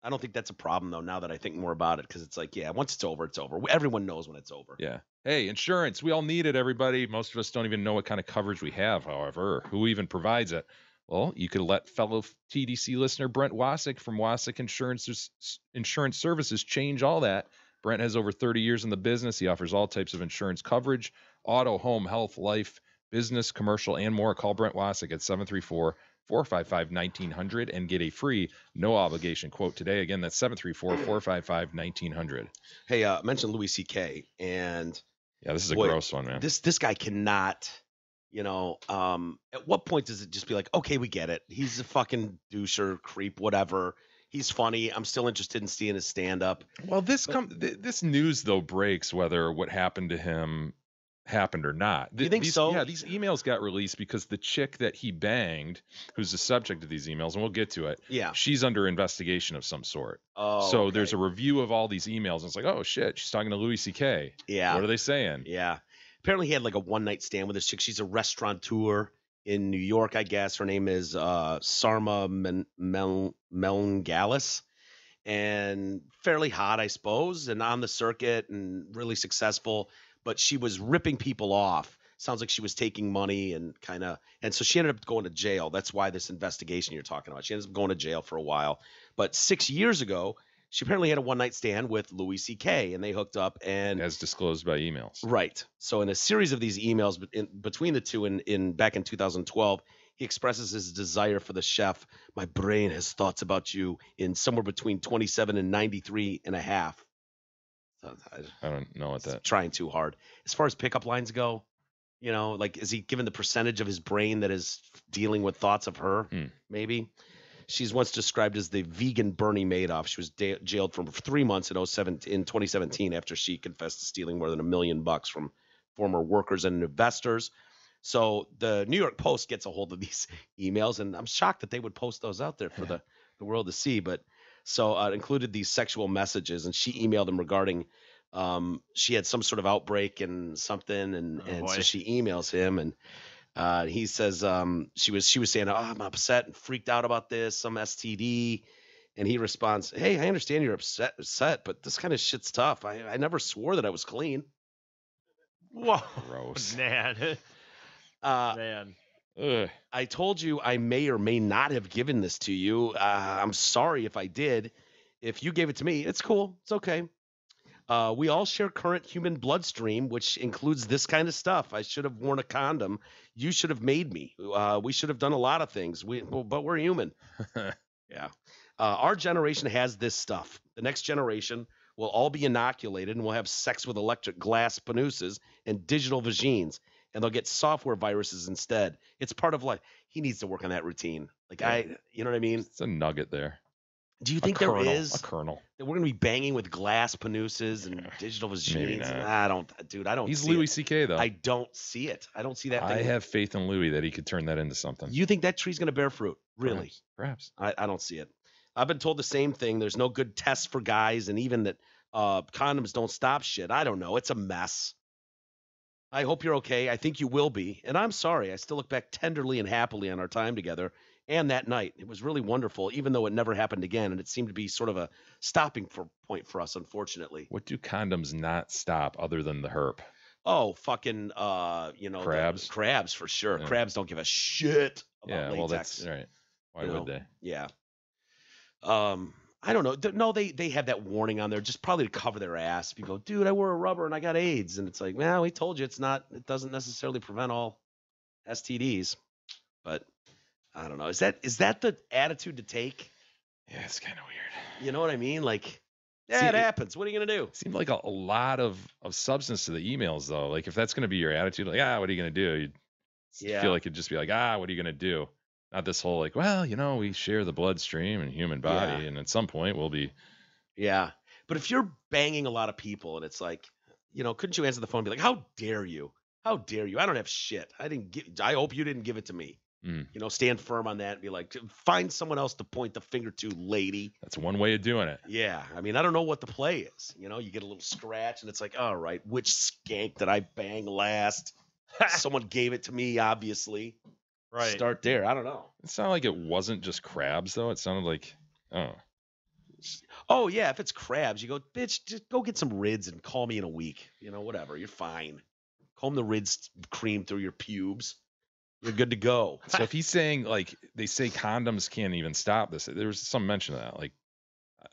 I don't think that's a problem though. Now that I think more about it, because it's like, once it's over, it's over. Everyone knows when it's over. Yeah. Hey, insurance. We all need it, everybody. Most of us don't even know what kind of coverage we have, however, or who even provides it. Well, you could let fellow TDC listener Brent Wasik from Wasik Insurance Services change all that. Brent has over 30 years in the business. He offers all types of insurance coverage: auto, home, health, life, business, commercial, and more. Call Brent Wasik at 734-455-1900 and get a free, no obligation quote today. Again, that's 734-455-1900. Hey, I mentioned Louis C.K. and this is a gross one, man. This guy cannot. At what point does it just be like, okay, we get it. He's a fucking doucher, creep, whatever. He's funny. I'm still interested in seeing his stand-up. Well, this news, though, breaks whether what happened to him happened or not. You think so? Yeah, these emails got released because the chick that he banged, who's the subject of these emails, and we'll get to it, she's under investigation of some sort. Oh, so there's a review of all these emails, and it's like, oh, shit, she's talking to Louis C.K. Yeah. What are they saying? Yeah. Apparently he had like a one-night stand with this chick. She's a restaurateur in New York, I guess. Her name is Sarma Melangalis, and fairly hot, I suppose, and on the circuit and really successful. But she was ripping people off. Sounds like she was taking money and so she ended up going to jail. That's why this investigation you're talking about. She ended up going to jail for a while. But 6 years ago, she apparently had a one-night stand with Louis C.K. and they hooked up, and as disclosed by emails. Right. So in a series of these emails between the two back in 2012, he expresses his desire for the chef. My brain has thoughts about you in somewhere between 27 and 93 and a half. So I don't know what that. Trying too hard. As far as pickup lines go, like, is he given the percentage of his brain that is dealing with thoughts of her? Maybe. She's once described as the vegan Bernie Madoff. She was jailed for 3 months in 2017 after she confessed to stealing more than $1 million from former workers and investors. So the New York Post gets a hold of these emails, and I'm shocked that they would post those out there for the world to see. But so it included these sexual messages, and she emailed him regarding she had some sort of outbreak and something, and so she emails him, and he says she was saying, oh, I'm upset and freaked out about this, some STD. And he responds, hey, I understand you're upset, but this kind of shit's tough. I never swore that I was clean. Whoa. Gross. Man. Man. I told you I may or may not have given this to you. I'm sorry if I did. If you gave it to me, it's cool. It's okay. We all share current human bloodstream, which includes this kind of stuff. I should have worn a condom. You should have made me. We should have done a lot of things. But we're human. Yeah. Our generation has this stuff. The next generation will all be inoculated and will have sex with electric glass panuses and digital vagines. And they'll get software viruses instead. It's part of life. He needs to work on that routine. Like you know what I mean? It's a nugget there. Do you think there is? A kernel. That we're gonna be banging with glass panuses and digital Maybe vagines? not. I don't, dude. I don't. He's see Louis it. C.K. though. I don't see it. I don't see that. I thing. have faith in Louis that he could turn that into something. You think that tree's gonna bear fruit? Really? Perhaps. I don't see it. I've been told the same thing. There's no good tests for guys, and even that condoms don't stop shit. I don't know. It's a mess. I hope you're okay. I think you will be. And I'm sorry. I still look back tenderly and happily on our time together and that night. It was really wonderful, even though it never happened again. And it seemed to be sort of a stopping point for us, unfortunately. What do condoms not stop other than the herp? Oh, fucking, crabs. Crabs for sure. Yeah. Crabs don't give a shit about Yeah, latex. well, that's right. Why would they? Yeah. I don't know. No, they have that warning on there just probably to cover their ass. If you go, dude, I wore a rubber and I got AIDS, and it's like, well, we told you it doesn't necessarily prevent all STDs. But I don't know. Is that the attitude to take? Yeah, it's kind of weird. You know what I mean? Like, yeah, See, it happens. What are you gonna do? Seemed like a lot of substance to the emails though. Like if that's gonna be your attitude, like what are you gonna do? You'd feel like it'd just be like what are you gonna do? Not this whole like, well, we share the bloodstream and human body, and at some point we'll be. Yeah, but if you're banging a lot of people and it's like, couldn't you answer the phone and be like, how dare you? How dare you? I don't have shit. I hope you didn't give it to me. Stand firm on that and be like, find someone else to point the finger to, lady. That's one way of doing it. Yeah. I mean, I don't know what the play is. You get a little scratch and it's like, all right, which skank did I bang last? Someone gave it to me, obviously. Right. Start there. I don't know. It sounded like it wasn't just crabs though. It sounded like, Oh, yeah. If it's crabs, you go, bitch, just go get some rids and call me in a week. Whatever. You're fine. Comb the rids cream through your pubes. You're good to go. So if he's saying like they say condoms can't even stop this, there was some mention of that. Like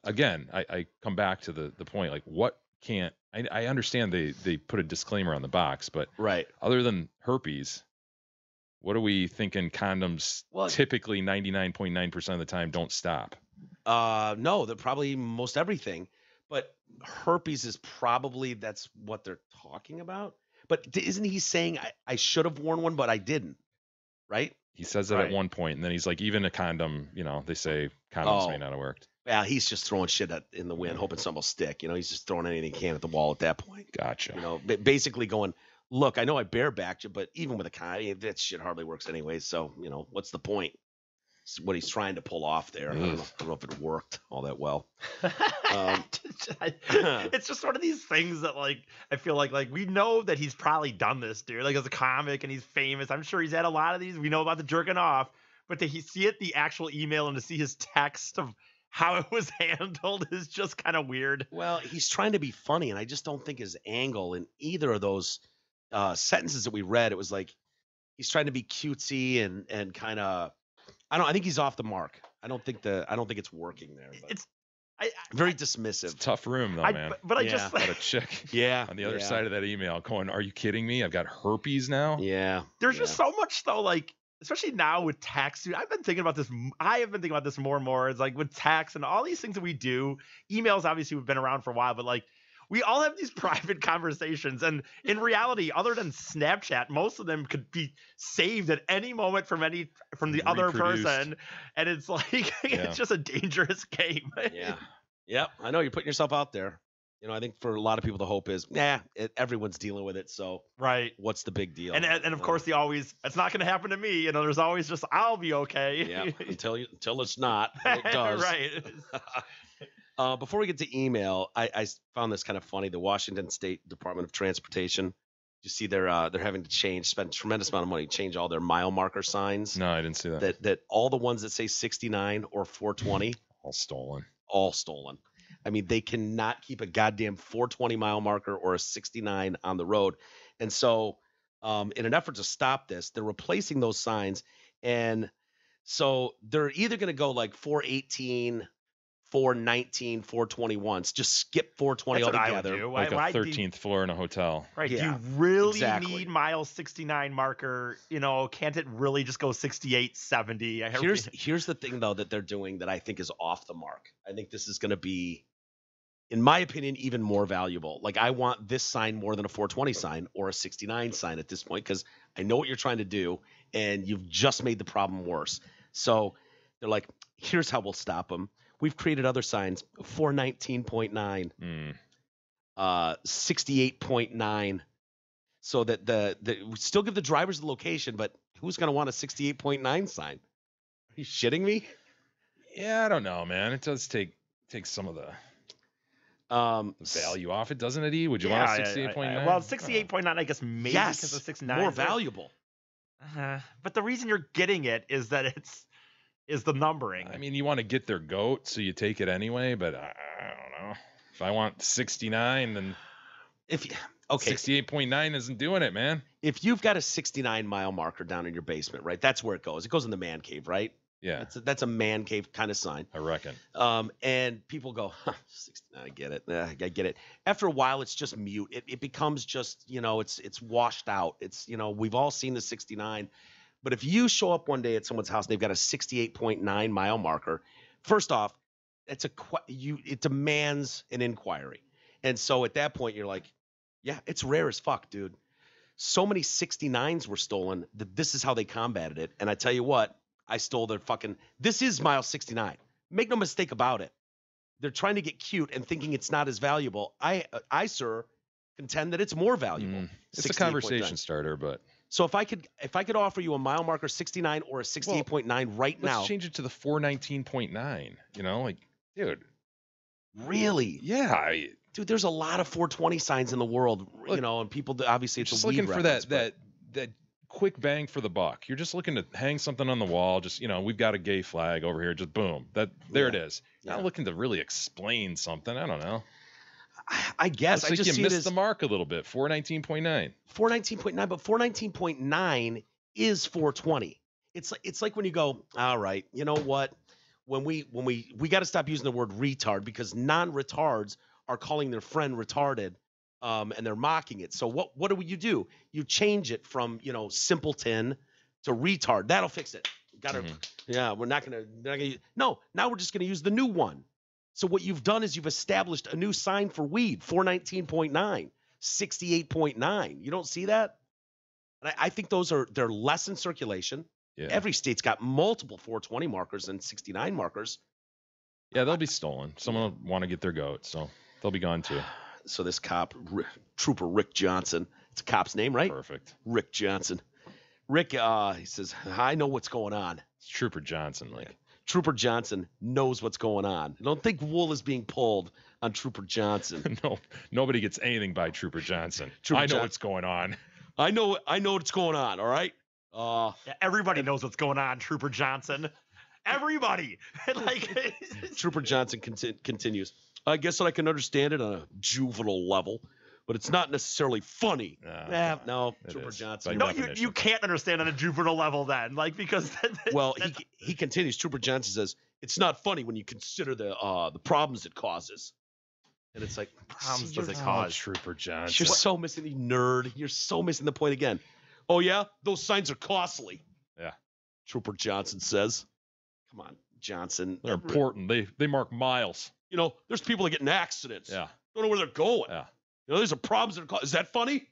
again, I come back to the point, like what can't I understand they put a disclaimer on the box, but right. Other than herpes, what are we thinking condoms typically 99.9% of the time don't stop? No, they're probably most everything, but herpes is probably that's what they're talking about. But isn't he saying I should have worn one, but I didn't? Right? He says that at one point, and then he's like, even a condom, they say condoms may not have worked. Yeah, he's just throwing shit in the wind, hoping something will stick. He's just throwing anything he can at the wall at that point. Gotcha. Basically going, look, I know I barebacked you, but even with a condom, that shit hardly works anyway. So, what's the point? It's what he's trying to pull off there. I don't know if it worked all that well. It's just one of these things that, like, I feel like we know that he's probably done this, dude. Like, as a comic and he's famous, I'm sure he's had a lot of these. We know about the jerking off, but to see it, the actual email, and to see his text of how it was handled is just kind of weird. Well, he's trying to be funny, and I just don't think his angle in either of those sentences that we read, it was like he's trying to be cutesy and kind of. I think he's off the mark. I don't think it's working there. But it's very dismissive. It's a tough room though, man. But I just got a chick. On the other side of that email going, "Are you kidding me? I've got herpes now." Yeah. There's just so much though, like especially now with text, dude. I have been thinking about this more and more. It's like with text and all these things that we do. Emails obviously have been around for a while, but like we all have these private conversations, and in reality, other than Snapchat, most of them could be saved at any moment from the other person, and it's like it's just a dangerous game. Yeah, yep. I know you're putting yourself out there. I think for a lot of people, the hope is, everyone's dealing with it. So, right, what's the big deal? And of course, it's not going to happen to me. There's always just I'll be okay. Yeah, until it's not. It does. Right. Before we get to email, I found this kind of funny. The Washington State Department of Transportation, you see they're having to spend a tremendous amount of money, change all their mile marker signs. No, I didn't see that. That all the ones that say 69 or 420, all stolen. I mean, they cannot keep a goddamn 420 mile marker or a 69 on the road. And so in an effort to stop this, they're replacing those signs. And so they're either going to go like 418, 419, 421. Just skip 420 altogether. Like a 13th floor in a hotel. Right. Yeah, do you really need mile 69 marker? Can't it really just go 68, 70? Here's the thing, though, that they're doing that I think is off the mark. I think this is going to be, in my opinion, even more valuable. Like, I want this sign more than a 420 sign or a 69 sign at this point, because I know what you're trying to do, and you've just made the problem worse. So they're like, here's how we'll stop them. We've created other signs. 419.9, Mm. 68.9. So that we still give the drivers the location, but who's going to want a 68.9 sign? Are you shitting me? Yeah, I don't know, man. It does take some of the value off it, doesn't it, E? Would you want a 68.9? Well, 68.9, I guess maybe yes, because of 69. more valuable. But the reason you're getting it is that is the numbering. I mean, you want to get their goat, so you take it anyway, but I don't know. If I want 69, then okay, 68.9 isn't doing it, man. If you've got a 69-mile marker down in your basement, right? That's where it goes. It goes in the man cave, right? Yeah. That's a man cave kind of sign. I reckon. And people go, 69, I get it. I get it. After a while, it's just mute. It becomes just, it's washed out. It's, we've all seen the 69. But if you show up one day at someone's house and they've got a 68.9 mile marker, first off, it demands an inquiry. And so at that point, you're like, yeah, it's rare as fuck, dude. So many 69s were stolen that this is how they combated it. And I tell you what, I stole their this is mile 69. Make no mistake about it. They're trying to get cute and thinking it's not as valuable. I sir, contend that it's more valuable. It's a conversation starter, but. So if I could offer you a mile marker 69 or a 68.9 right now. Let's change it to the 419.9, dude. Really? Yeah. Dude, there's a lot of 420 signs in the world, and people, obviously it's just a weed looking for reference, that quick bang for the buck. You're just looking to hang something on the wall. Just, we've got a gay flag over here. Just boom. There it is. Not looking to really explain something. I don't know. I guess I just missed the mark a little bit. 419.9. 419.9, but 419.9 is 420. It's like when you go, all right, you know what? When we got to stop using the word retard because non-retards are calling their friend retarded, and they're mocking it. So what do you do? You change it from simpleton to retard. That'll fix it. Yeah, we're not gonna. No, now we're just gonna use the new one. So what you've done is you've established a new sign for weed, 419.9, 68.9. You don't see that? And I think they're less in circulation. Yeah. Every state's got multiple 420 markers and 69 markers. Yeah, they'll be stolen. Someone will want to get their goat, so they'll be gone too. So this cop, Trooper Rick Johnson, it's a cop's name, right? Perfect. Rick Johnson. Rick, he says, I know what's going on. It's Trooper Johnson, Trooper Johnson knows what's going on. I don't think wool is being pulled on Trooper Johnson. No, nobody gets anything by Trooper Johnson. I know what's going on. I know what's going on, all right? Everybody knows what's going on, Trooper Johnson. Everybody. Trooper Johnson continues. I guess that I can understand it on a juvenile level, but it's not necessarily funny. No, Trooper Johnson. No, you can't understand on a juvenile level then, because. Well, he continues. Trooper Johnson says it's not funny when you consider the problems it causes, and it's like problems does it cause? Trooper Johnson, you're so missing the nerd. You're so missing the point again. Oh yeah, those signs are costly. Yeah, Trooper Johnson says. Come on, Johnson. They're important. They mark miles. There's people that get in accidents. Yeah. Don't know where they're going. Yeah. There's a problems that are caused. Is that funny?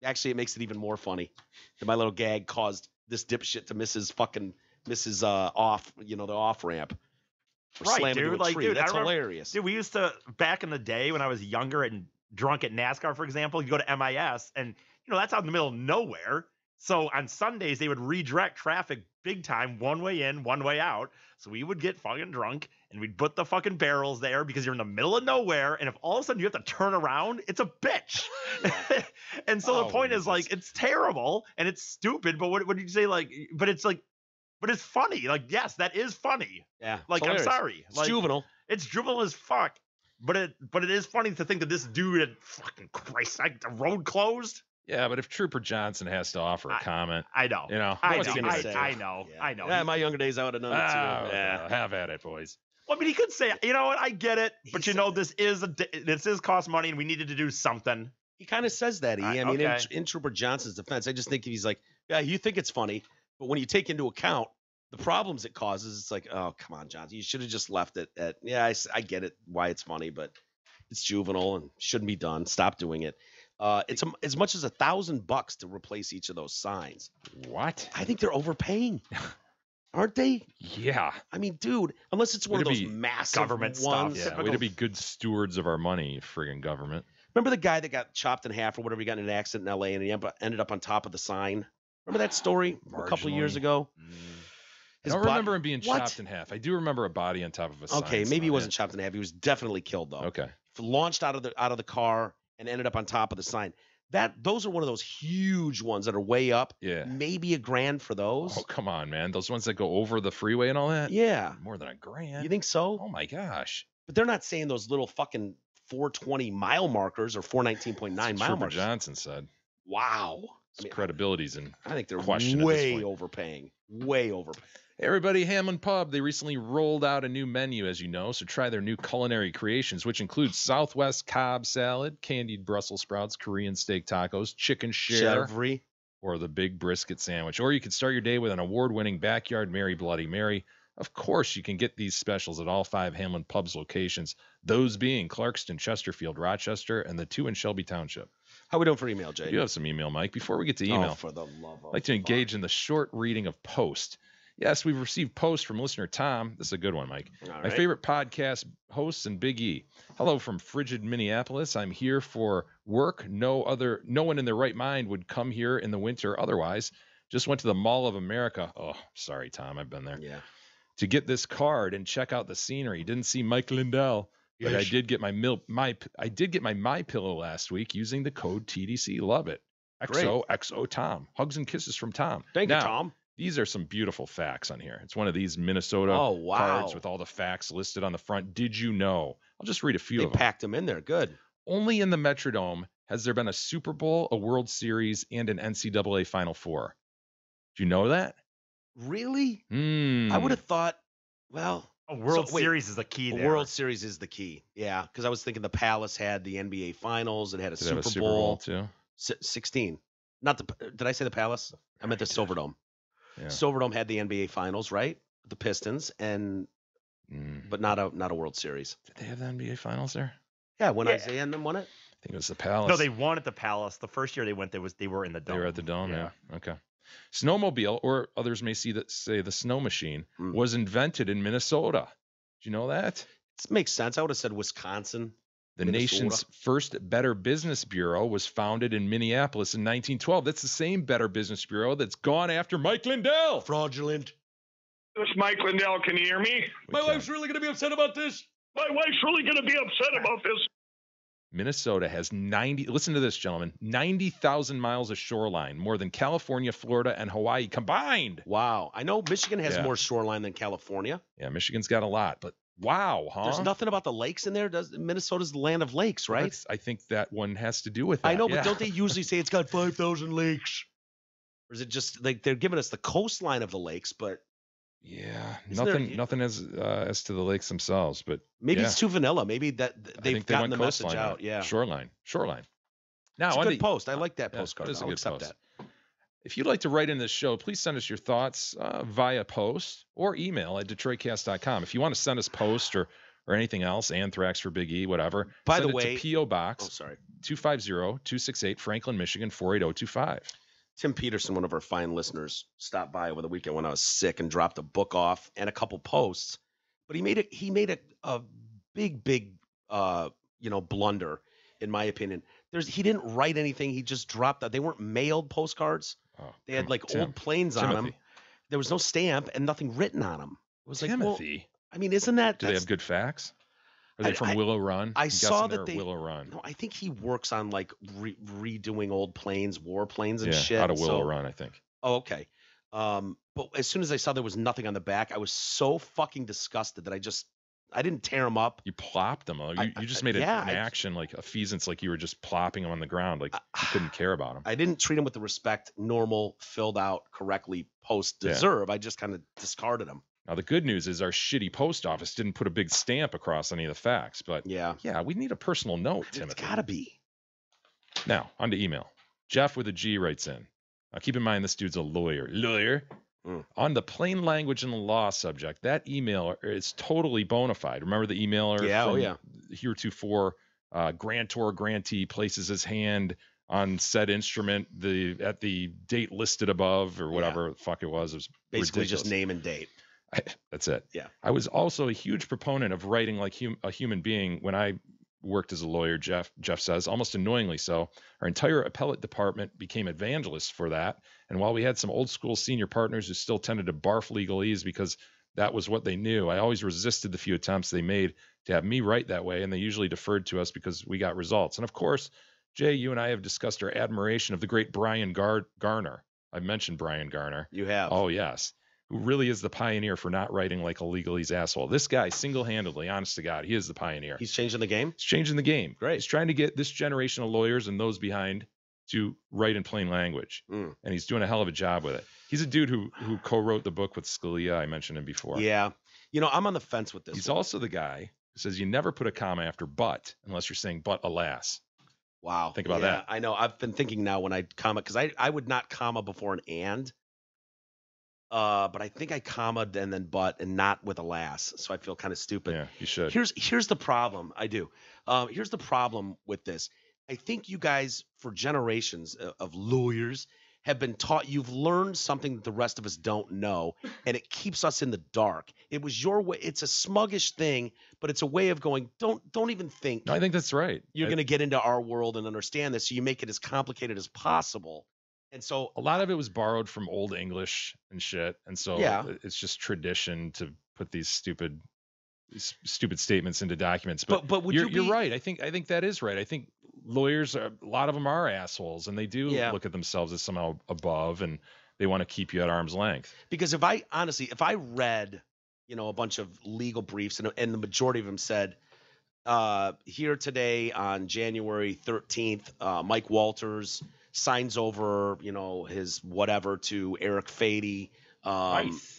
Actually, it makes it even more funny that my little gag caused this dipshit to miss his off, the off ramp. Right, dude. Dude, that's hilarious. Dude, we used to, back in the day when I was younger and drunk at NASCAR, for example, you go to MIS and, that's out in the middle of nowhere. So on Sundays, they would redirect traffic big time, one way in, one way out. So we would get fucking drunk and we'd put the fucking barrels there because you're in the middle of nowhere. And if all of a sudden you have to turn around, it's a bitch. And so the point is it's terrible and it's stupid. But what did you say? But it's funny. Yes, that is funny. Yeah. I'm sorry. It's juvenile. It's juvenile as fuck. But it is funny to think that this dude had fucking Christ, the road closed. Yeah, but if Trooper Johnson has to offer a comment, I know. I know. Yeah, in my younger days, I would have known it too. Yeah, have at it, boys. Well, I mean, he could say, you know what, I get it, but this is cost money, and we needed to do something. He kind of says that. In Trooper Johnson's defense, I just think he's like, yeah, you think it's funny, but when you take into account the problems it causes, it's like, oh, come on, Johnson, you should have just left it at. Yeah, I get it why it's funny, but it's juvenile and shouldn't be done. Stop doing it. It's as much as $1,000 to replace each of those signs. What? I think they're overpaying. Aren't they? Yeah. I mean, dude, unless it's one Way of to those be massive government stuff, ones. Yeah. Typical. Way to be good stewards of our money, you friggin' government. Remember the guy that got chopped in half or whatever? He got in an accident in L.A. and he ended up on top of the sign. Remember that story a couple of years Marginally. ago? I don't remember him being chopped in half. I do remember a body on top of a sign. Okay, maybe he wasn't chopped in half. He was definitely killed though. Okay. Launched out of the car and ended up on top of the sign. Those are one of those huge ones that are way up. Yeah. Maybe $1,000 for those. Oh, come on, man. Those ones that go over the freeway and all that? Yeah. More than $1,000. You think so? Oh my gosh. But they're not saying those little fucking 420 mile markers or 419.9 That's what mile Trooper markers. Johnson said. Wow. His credibility's in I think they're question at this way point. overpaying. Way overpaying. Hey everybody, Hamlin Pub. They recently rolled out a new menu, as you know, so try their new culinary creations, which includes Southwest Cobb salad, candied Brussels sprouts, Korean steak tacos, chicken share, Chevry. or the big brisket sandwich. Or you can start your day with an award-winning Backyard Mary Bloody Mary. Of course, you can get these specials at all 5 Hamlin Pub's locations, those being Clarkston, Chesterfield, Rochester, and the 2 in Shelby Township. How we doing for email, Jay? You have some email, Mike. Before we get to email, Oh, for the love of I'd like to engage in the short reading of post. Yes, we've received post from listener Tom. This is a good one, Mike. All My right. favorite podcast hosts and Big E. Hello from frigid Minneapolis. I'm here for work. No one in their right mind would come here in the winter otherwise. Just went to the Mall of America. Oh, sorry, Tom. I've been there. Yeah. To get this card and check out the scenery. Didn't see Mike Lindell, but I did get my My Pillow last week using the code TDC. Love it. XOXO Tom. Hugs and kisses from Tom. Thank Now, you, Tom. These are some beautiful facts on here. It's one of these Minnesota Oh, wow. cards with all the facts listed on the front. Did you know? I'll just read a few They of them. packed them in there. Good. Only in the Metrodome has there been a Super Bowl, a World Series, and an NCAA Final Four. Do you know that? Really? Hmm. I would have thought, well, A World So, wait, Series is the key the there. World Series is the key. Yeah, because I was thinking the Palace had the NBA Finals. It had a, Did it have Super, a Super Bowl too? 16. Not the. Did I say the Palace? I meant the Silverdome. Yeah. Silverdome had the NBA Finals, right? The Pistons, and but not a World Series. Did they have the NBA Finals there? Yeah, when Isaiah and them won it. I think it was the Palace. No, they won at the Palace. The first year they went, they were in the dome. They were at the Dome, yeah. Okay. Snowmobile, or others may say the snow machine, was invented in Minnesota. Did you know that? It makes sense. I would have said Wisconsin. The Minnesota. nation's first Better Business Bureau was founded in Minneapolis in 1912. That's the same Better Business Bureau that's gone after Mike Lindell. Fraudulent. This is Mike Lindell. Can you hear me? My wife's really going to be upset about this. My wife's really going to be upset about this. Minnesota has listen to this, gentlemen, 90,000 miles of shoreline, more than California, Florida, and Hawaii combined. Wow. I know Michigan has Yeah. more shoreline than California. Yeah, Michigan's got a lot, but wow, huh? There's nothing about the lakes in there. Minnesota's the land of lakes, right? I think that one has to do with that. I know, yeah. but don't they usually say it's got 5,000 lakes? Or is it just like they're giving us the coastline of the lakes, but Yeah, Isn't nothing as to the lakes themselves, but maybe yeah. it's too vanilla. Maybe that I they've think they gotten went the message coastline on out. it. Yeah. Shoreline. Now, It's a on good to- post. I like that Yeah, postcard. that is a I'll good accept post. that. If you'd like to write in this show, please send us your thoughts via post or email at DetroitCast.com. If you want to send us post or anything else, Anthrax for Big E, whatever. By send the it way- to P.O. Box Oh, sorry. 250-268 Franklin, Michigan 48025. Tim Peterson, one of our fine listeners, stopped by over the weekend when I was sick and dropped a book off and a couple posts. But he made a big blunder, in my opinion. He didn't write anything. He just dropped that. They weren't mailed postcards. Oh, They had like Tim. old planes on them. Timothy. There was no stamp and nothing written on them. It was like, well, Timothy. I mean, isn't that? Do they have good facts? Are they from I- Willow Run? I I'm saw guessing that they're they Willow Run. No, I think he works on like redoing old planes, warplanes and Yeah, shit. out of Willow so- Run, I think. Oh, okay. But as soon as I saw there was nothing on the back, I was so fucking disgusted that I didn't tear them up. You plopped them. Though. You just made yeah, an action like a feasance, like you were just plopping them on the ground, like you couldn't care about them. I didn't treat them with the respect normal, filled out correctly posts Yeah. deserve. I just kind of discarded them. Now the good news is our shitty post office didn't put a big stamp across any of the facts, but Yeah. we need a personal note, It's Timothy. gotta be. Now on to email. Jeff with a G writes in. Now keep in mind this dude's a lawyer. On the plain language and the law subject, that email is totally bona fide. Remember the emailer Yeah, from oh yeah. heretofore grantor, grantee places his hand on said instrument at the date listed above or whatever the fuck it was. It was Basically ridiculous. just name and date. That's it. Yeah. I was also a huge proponent of writing like a human being when I worked as a lawyer, Jeff says, almost annoyingly so. Our entire appellate department became evangelists for that. And while we had some old school senior partners who still tended to barf legalese because that was what they knew, I always resisted the few attempts they made to have me write that way, and they usually deferred to us because we got results. And of course, Jay, you and I have discussed our admiration of the great Brian Garner. I've mentioned Brian Garner. You have. Oh, yes. Who really is the pioneer for not writing like a legalese asshole. This guy, single-handedly, honest to God, he is the pioneer. He's changing the game? He's changing the game. Great. He's trying to get this generation of lawyers and those behind to write in plain language. Mm. And he's doing a hell of a job with it. He's a dude who co-wrote the book with Scalia. I mentioned him before. Yeah. You know, I'm on the fence with this. He's also the guy who says you never put a comma after but unless you're saying but alas. Wow. Think about that. I know. I've been thinking now when I comma, because I would not comma before an and. But I think I commaed and then but and not with alas. So I feel kind of stupid. Yeah, you should. Here's the problem. I do. Here's the problem with this. I think you guys, for generations of lawyers, have been taught, you've learned something that the rest of us don't know, and it keeps us in the dark. It was your way. It's a smuggish thing, but it's a way of going, don't even think. No, I think that's right. You're going to get into our world and understand this, so you make it as complicated as possible. And so a lot of it was borrowed from Old English and shit. And so it's just tradition to put these stupid statements into documents. But you're right. I think that is right. I think lawyers a lot of them are assholes, and they do look at themselves as somehow above, and they want to keep you at arm's length. Because if I read, a bunch of legal briefs and the majority of them said, here today on January 13th, Mike Walters signs over, his whatever to Eric Fady,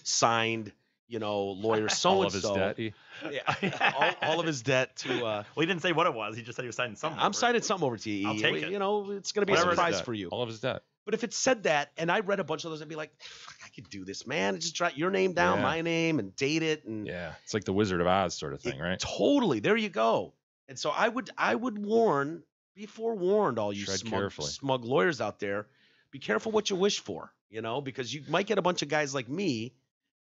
signed, lawyer so and so. All of his debt. All of his debt to. Well, he didn't say what it was. He just said he was signing something. I'm signing something over to you. I'll take it. It's going to be a surprise for you. All of his debt. But if it said that, and I read a bunch of those, I'd be like, fuck, I could do this, man. Just write your name down, my name, and date it. And yeah, it's like the Wizard of Oz sort of thing, right? Totally. There you go. And so I would warn. Be forewarned, all you smug lawyers out there. Be careful what you wish for, because you might get a bunch of guys like me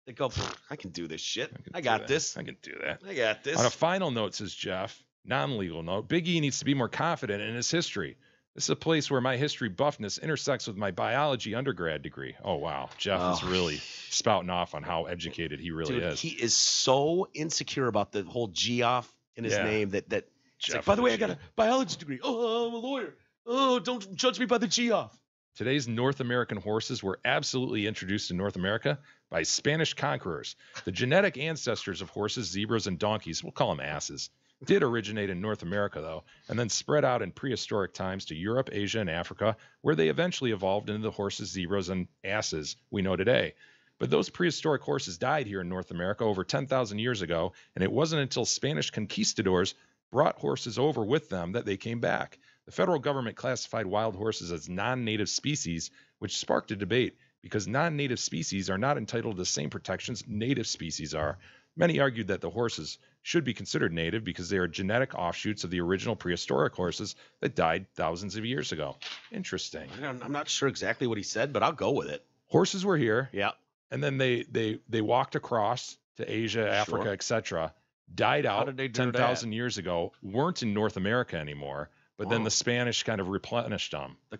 that go, I can do this shit. I got this. I can do that. I got this. On a final note, says Jeff, non-legal note, Big E needs to be more confident in his history. This is a place where my history buffness intersects with my biology undergrad degree. Oh, wow. Jeff is really spouting off on how educated he really is. He is so insecure about the whole G off in his name that like, by the way, I got a biology degree. Oh, I'm a lawyer. Oh, don't judge me by the G off. Today's North American horses were absolutely introduced to North America by Spanish conquerors. The genetic ancestors of horses, zebras, and donkeys, we'll call them asses, did originate in North America, though, and then spread out in prehistoric times to Europe, Asia, and Africa, where they eventually evolved into the horses, zebras, and asses we know today. But those prehistoric horses died here in North America over 10,000 years ago, and it wasn't until Spanish conquistadors brought horses over with them that they came back. The federal government classified wild horses as non-native species, which sparked a debate because non-native species are not entitled to the same protections native species are. Many argued that the horses should be considered native because they are genetic offshoots of the original prehistoric horses that died thousands of years ago. Interesting. I'm not sure exactly what he said, but I'll go with it. Horses were here. Yeah. And then they walked across to Asia, Africa, etc., died out 10,000 years ago, weren't in North America anymore, but then the Spanish kind of replenished them. The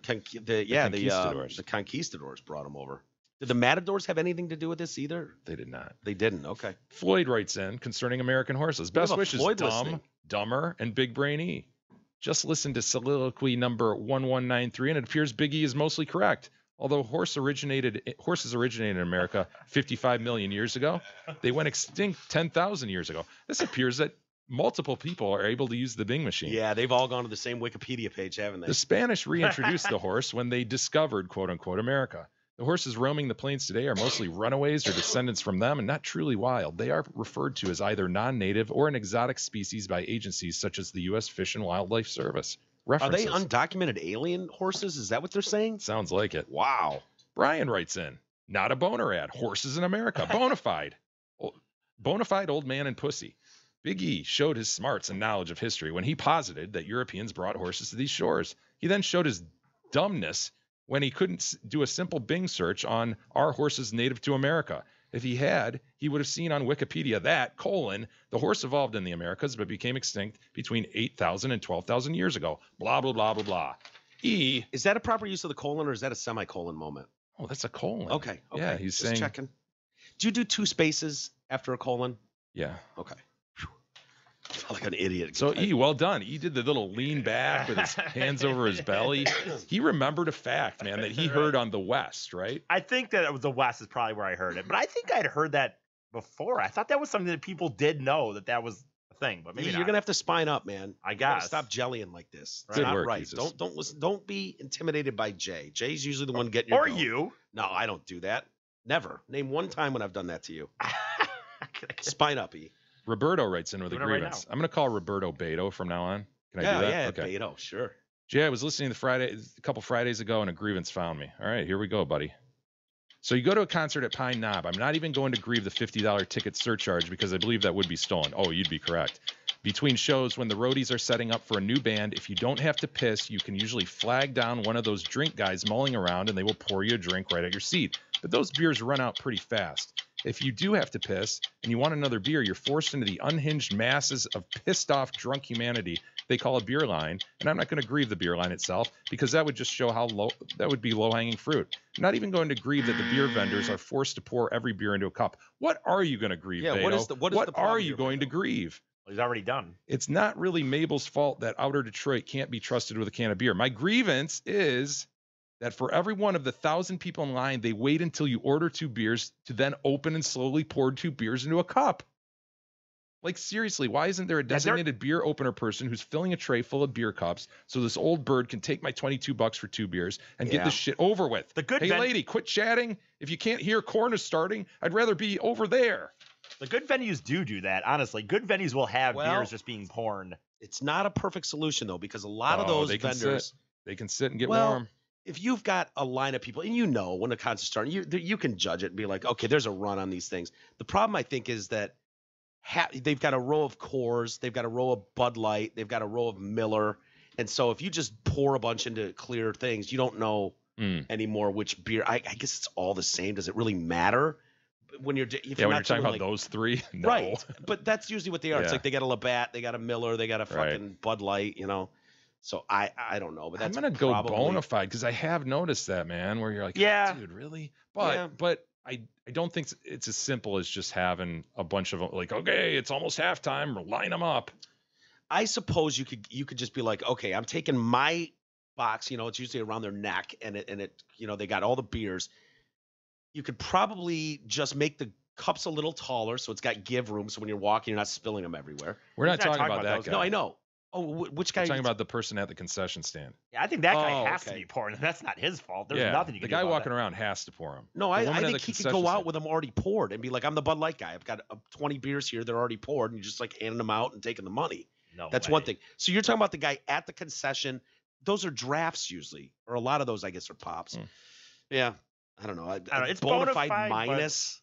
conquistadors brought them over. Did the matadors have anything to do with this either? They did not. They didn't. Okay. Floyd writes in concerning American horses. Best wishes, Dumb, Dumber, and Big Brain E. Just listen to soliloquy number 1193, and it appears Big E is mostly correct. Although horses originated in America 55 million years ago, they went extinct 10,000 years ago. This appears that multiple people are able to use the Bing machine. Yeah, they've all gone to the same Wikipedia page, haven't they? The Spanish reintroduced the horse when they discovered, quote unquote, America. The horses roaming the plains today are mostly runaways or descendants from them and not truly wild. They are referred to as either non-native or an exotic species by agencies such as the U.S. Fish and Wildlife Service. References. Are they undocumented alien horses? Is that what they're saying? Sounds like it. Wow. Brian writes in, not a boner ad. Horses in America. Bonafide. Bonafide old man and pussy. Big E showed his smarts and knowledge of history when he posited that Europeans brought horses to these shores. He then showed his dumbness when he couldn't do a simple Bing search on "Are horses native to America?" If he had, he would have seen on Wikipedia that, the horse evolved in the Americas but became extinct between 8,000 and 12,000 years ago. Blah, blah, blah, blah, blah. E. Is that a proper use of the colon or is that a semicolon moment? Oh, that's a colon. Okay. Yeah, he's just saying. checking. Do you do 2 spaces after a colon? Yeah. Okay. I felt like an idiot. So E, well done. E did the little lean back with his hands over his belly. He remembered a fact, man, that he heard on the West, right? I think that it was the West is probably where I heard it, but I think I'd heard that before. I thought that was something that people did know that was a thing, but maybe you're not. gonna have to spine up, man. I guess. Stop jellying like this. It's Good not work, right. Jesus. Don't listen. Don't be intimidated by Jay. Jay's usually the one getting your Or goat. you. No, I don't do that. Never. Name one time when I've done that to you. Spine up, E. Roberto writes in with a Doing it right grievance. now. I'm going to call Roberto Beto from now on. Can I do that? Yeah, Okay. Beto, sure. Jay, I was listening to a couple Fridays ago, and a grievance found me. All right, here we go, buddy. So you go to a concert at Pine Knob. I'm not even going to grieve the $50 ticket surcharge because I believe that would be stolen. Oh, you'd be correct. Between shows, when the roadies are setting up for a new band, if you don't have to piss, you can usually flag down one of those drink guys mulling around, and they will pour you a drink right at your seat. But those beers run out pretty fast. If you do have to piss and you want another beer, you're forced into the unhinged masses of pissed-off drunk humanity they call a beer line, and I'm not going to grieve the beer line itself because that would just show how that would be low-hanging fruit. I'm not even going to grieve that the beer vendors are forced to pour every beer into a cup. What are you going to grieve, Yeah, Beto? what is the what problem are here, you going to Beto? grieve? Well, he's already done. It's not really Mabel's fault that outer Detroit can't be trusted with a can of beer. My grievance is that for every one of the 1,000 people in line, they wait until you order 2 beers to then open and slowly pour 2 beers into a cup. Like, seriously, why isn't there a designated beer opener person who's filling a tray full of beer cups so this old bird can take my $22 for 2 beers and get this shit over with? Hey, lady, quit chatting. If you can't hear corn is starting, I'd rather be over there. The good venues do that, honestly. Good venues will have beers just being poured. It's not a perfect solution, though, because a lot of those vendors... They can sit and get warm. If you've got a line of people, and you know when a concert's starting, you can judge it and be like, okay, there's a run on these things. The problem, I think, is that they've got a row of Coors, they've got a row of Bud Light, they've got a row of Miller. And so if you just pour a bunch into clear things, you don't know anymore which beer. I guess it's all the same. Does it really matter? When you're when you're talking about those 3, no. Right? But that's usually what they are. Yeah. It's like they got a Labatt, they got a Miller, they got a fucking Bud Light, you know. So I don't know, but that's I'm gonna go bona fide because I have noticed that, man, where you're like, yeah, dude, really? But I don't think it's as simple as just having a bunch of like, okay, it's almost halftime, line them up. I suppose you could just be like, okay, I'm taking my box, you know, it's usually around their neck, and it you know, they got all the beers. You could probably just make the cups a little taller so it's got give room, so when you're walking, you're not spilling them everywhere. We're not talking about that guy. No, I know. Oh, which guy? We're talking about the person at the concession stand. Yeah, I think that guy has to be pouring. That's not his fault. There's nothing you can do. The guy walking around has to pour them. No, I think he could go out with them already poured and be like, I'm the Bud Light guy. I've got 20 beers here. They're already poured. And you're just like handing them out and taking the money. No, that's one thing. So you're talking about the guy at the concession. Those are drafts usually, or a lot of those, I guess, are pops. Yeah. I don't know. It's bona fide minus.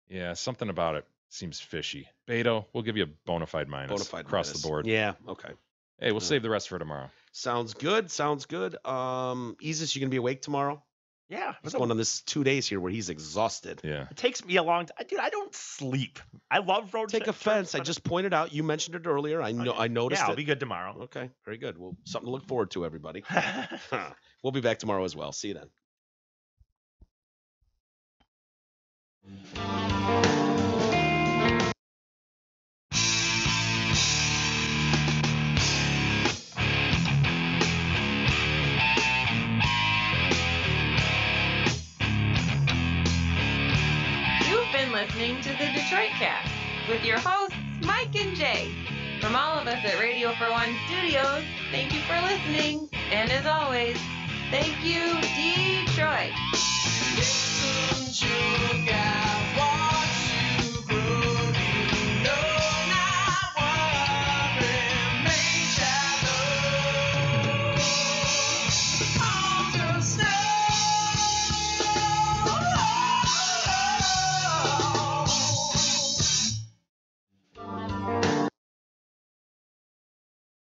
Yeah, something about it seems fishy. Beto, we'll give you a bona fide minus. Bona fide across minus. the board. Yeah. Okay. Hey, we'll save the rest for tomorrow. Sounds good. Isis, you gonna be awake tomorrow? Yeah. He's going on this 2 days here where he's exhausted. Yeah. It takes me a long time. Dude, I don't sleep. I love road trips. Take offense. I just pointed out. You mentioned it earlier. I know. I noticed. Yeah, I'll it. be good tomorrow. Okay. Very good. Well, something to look forward to, everybody. We'll be back tomorrow as well. See you then. Listening to the Detroit Cast with your hosts Mike and Jay. From all of us at Radio for One Studios, thank you for listening, and as always, thank you, Detroit. Listen, you got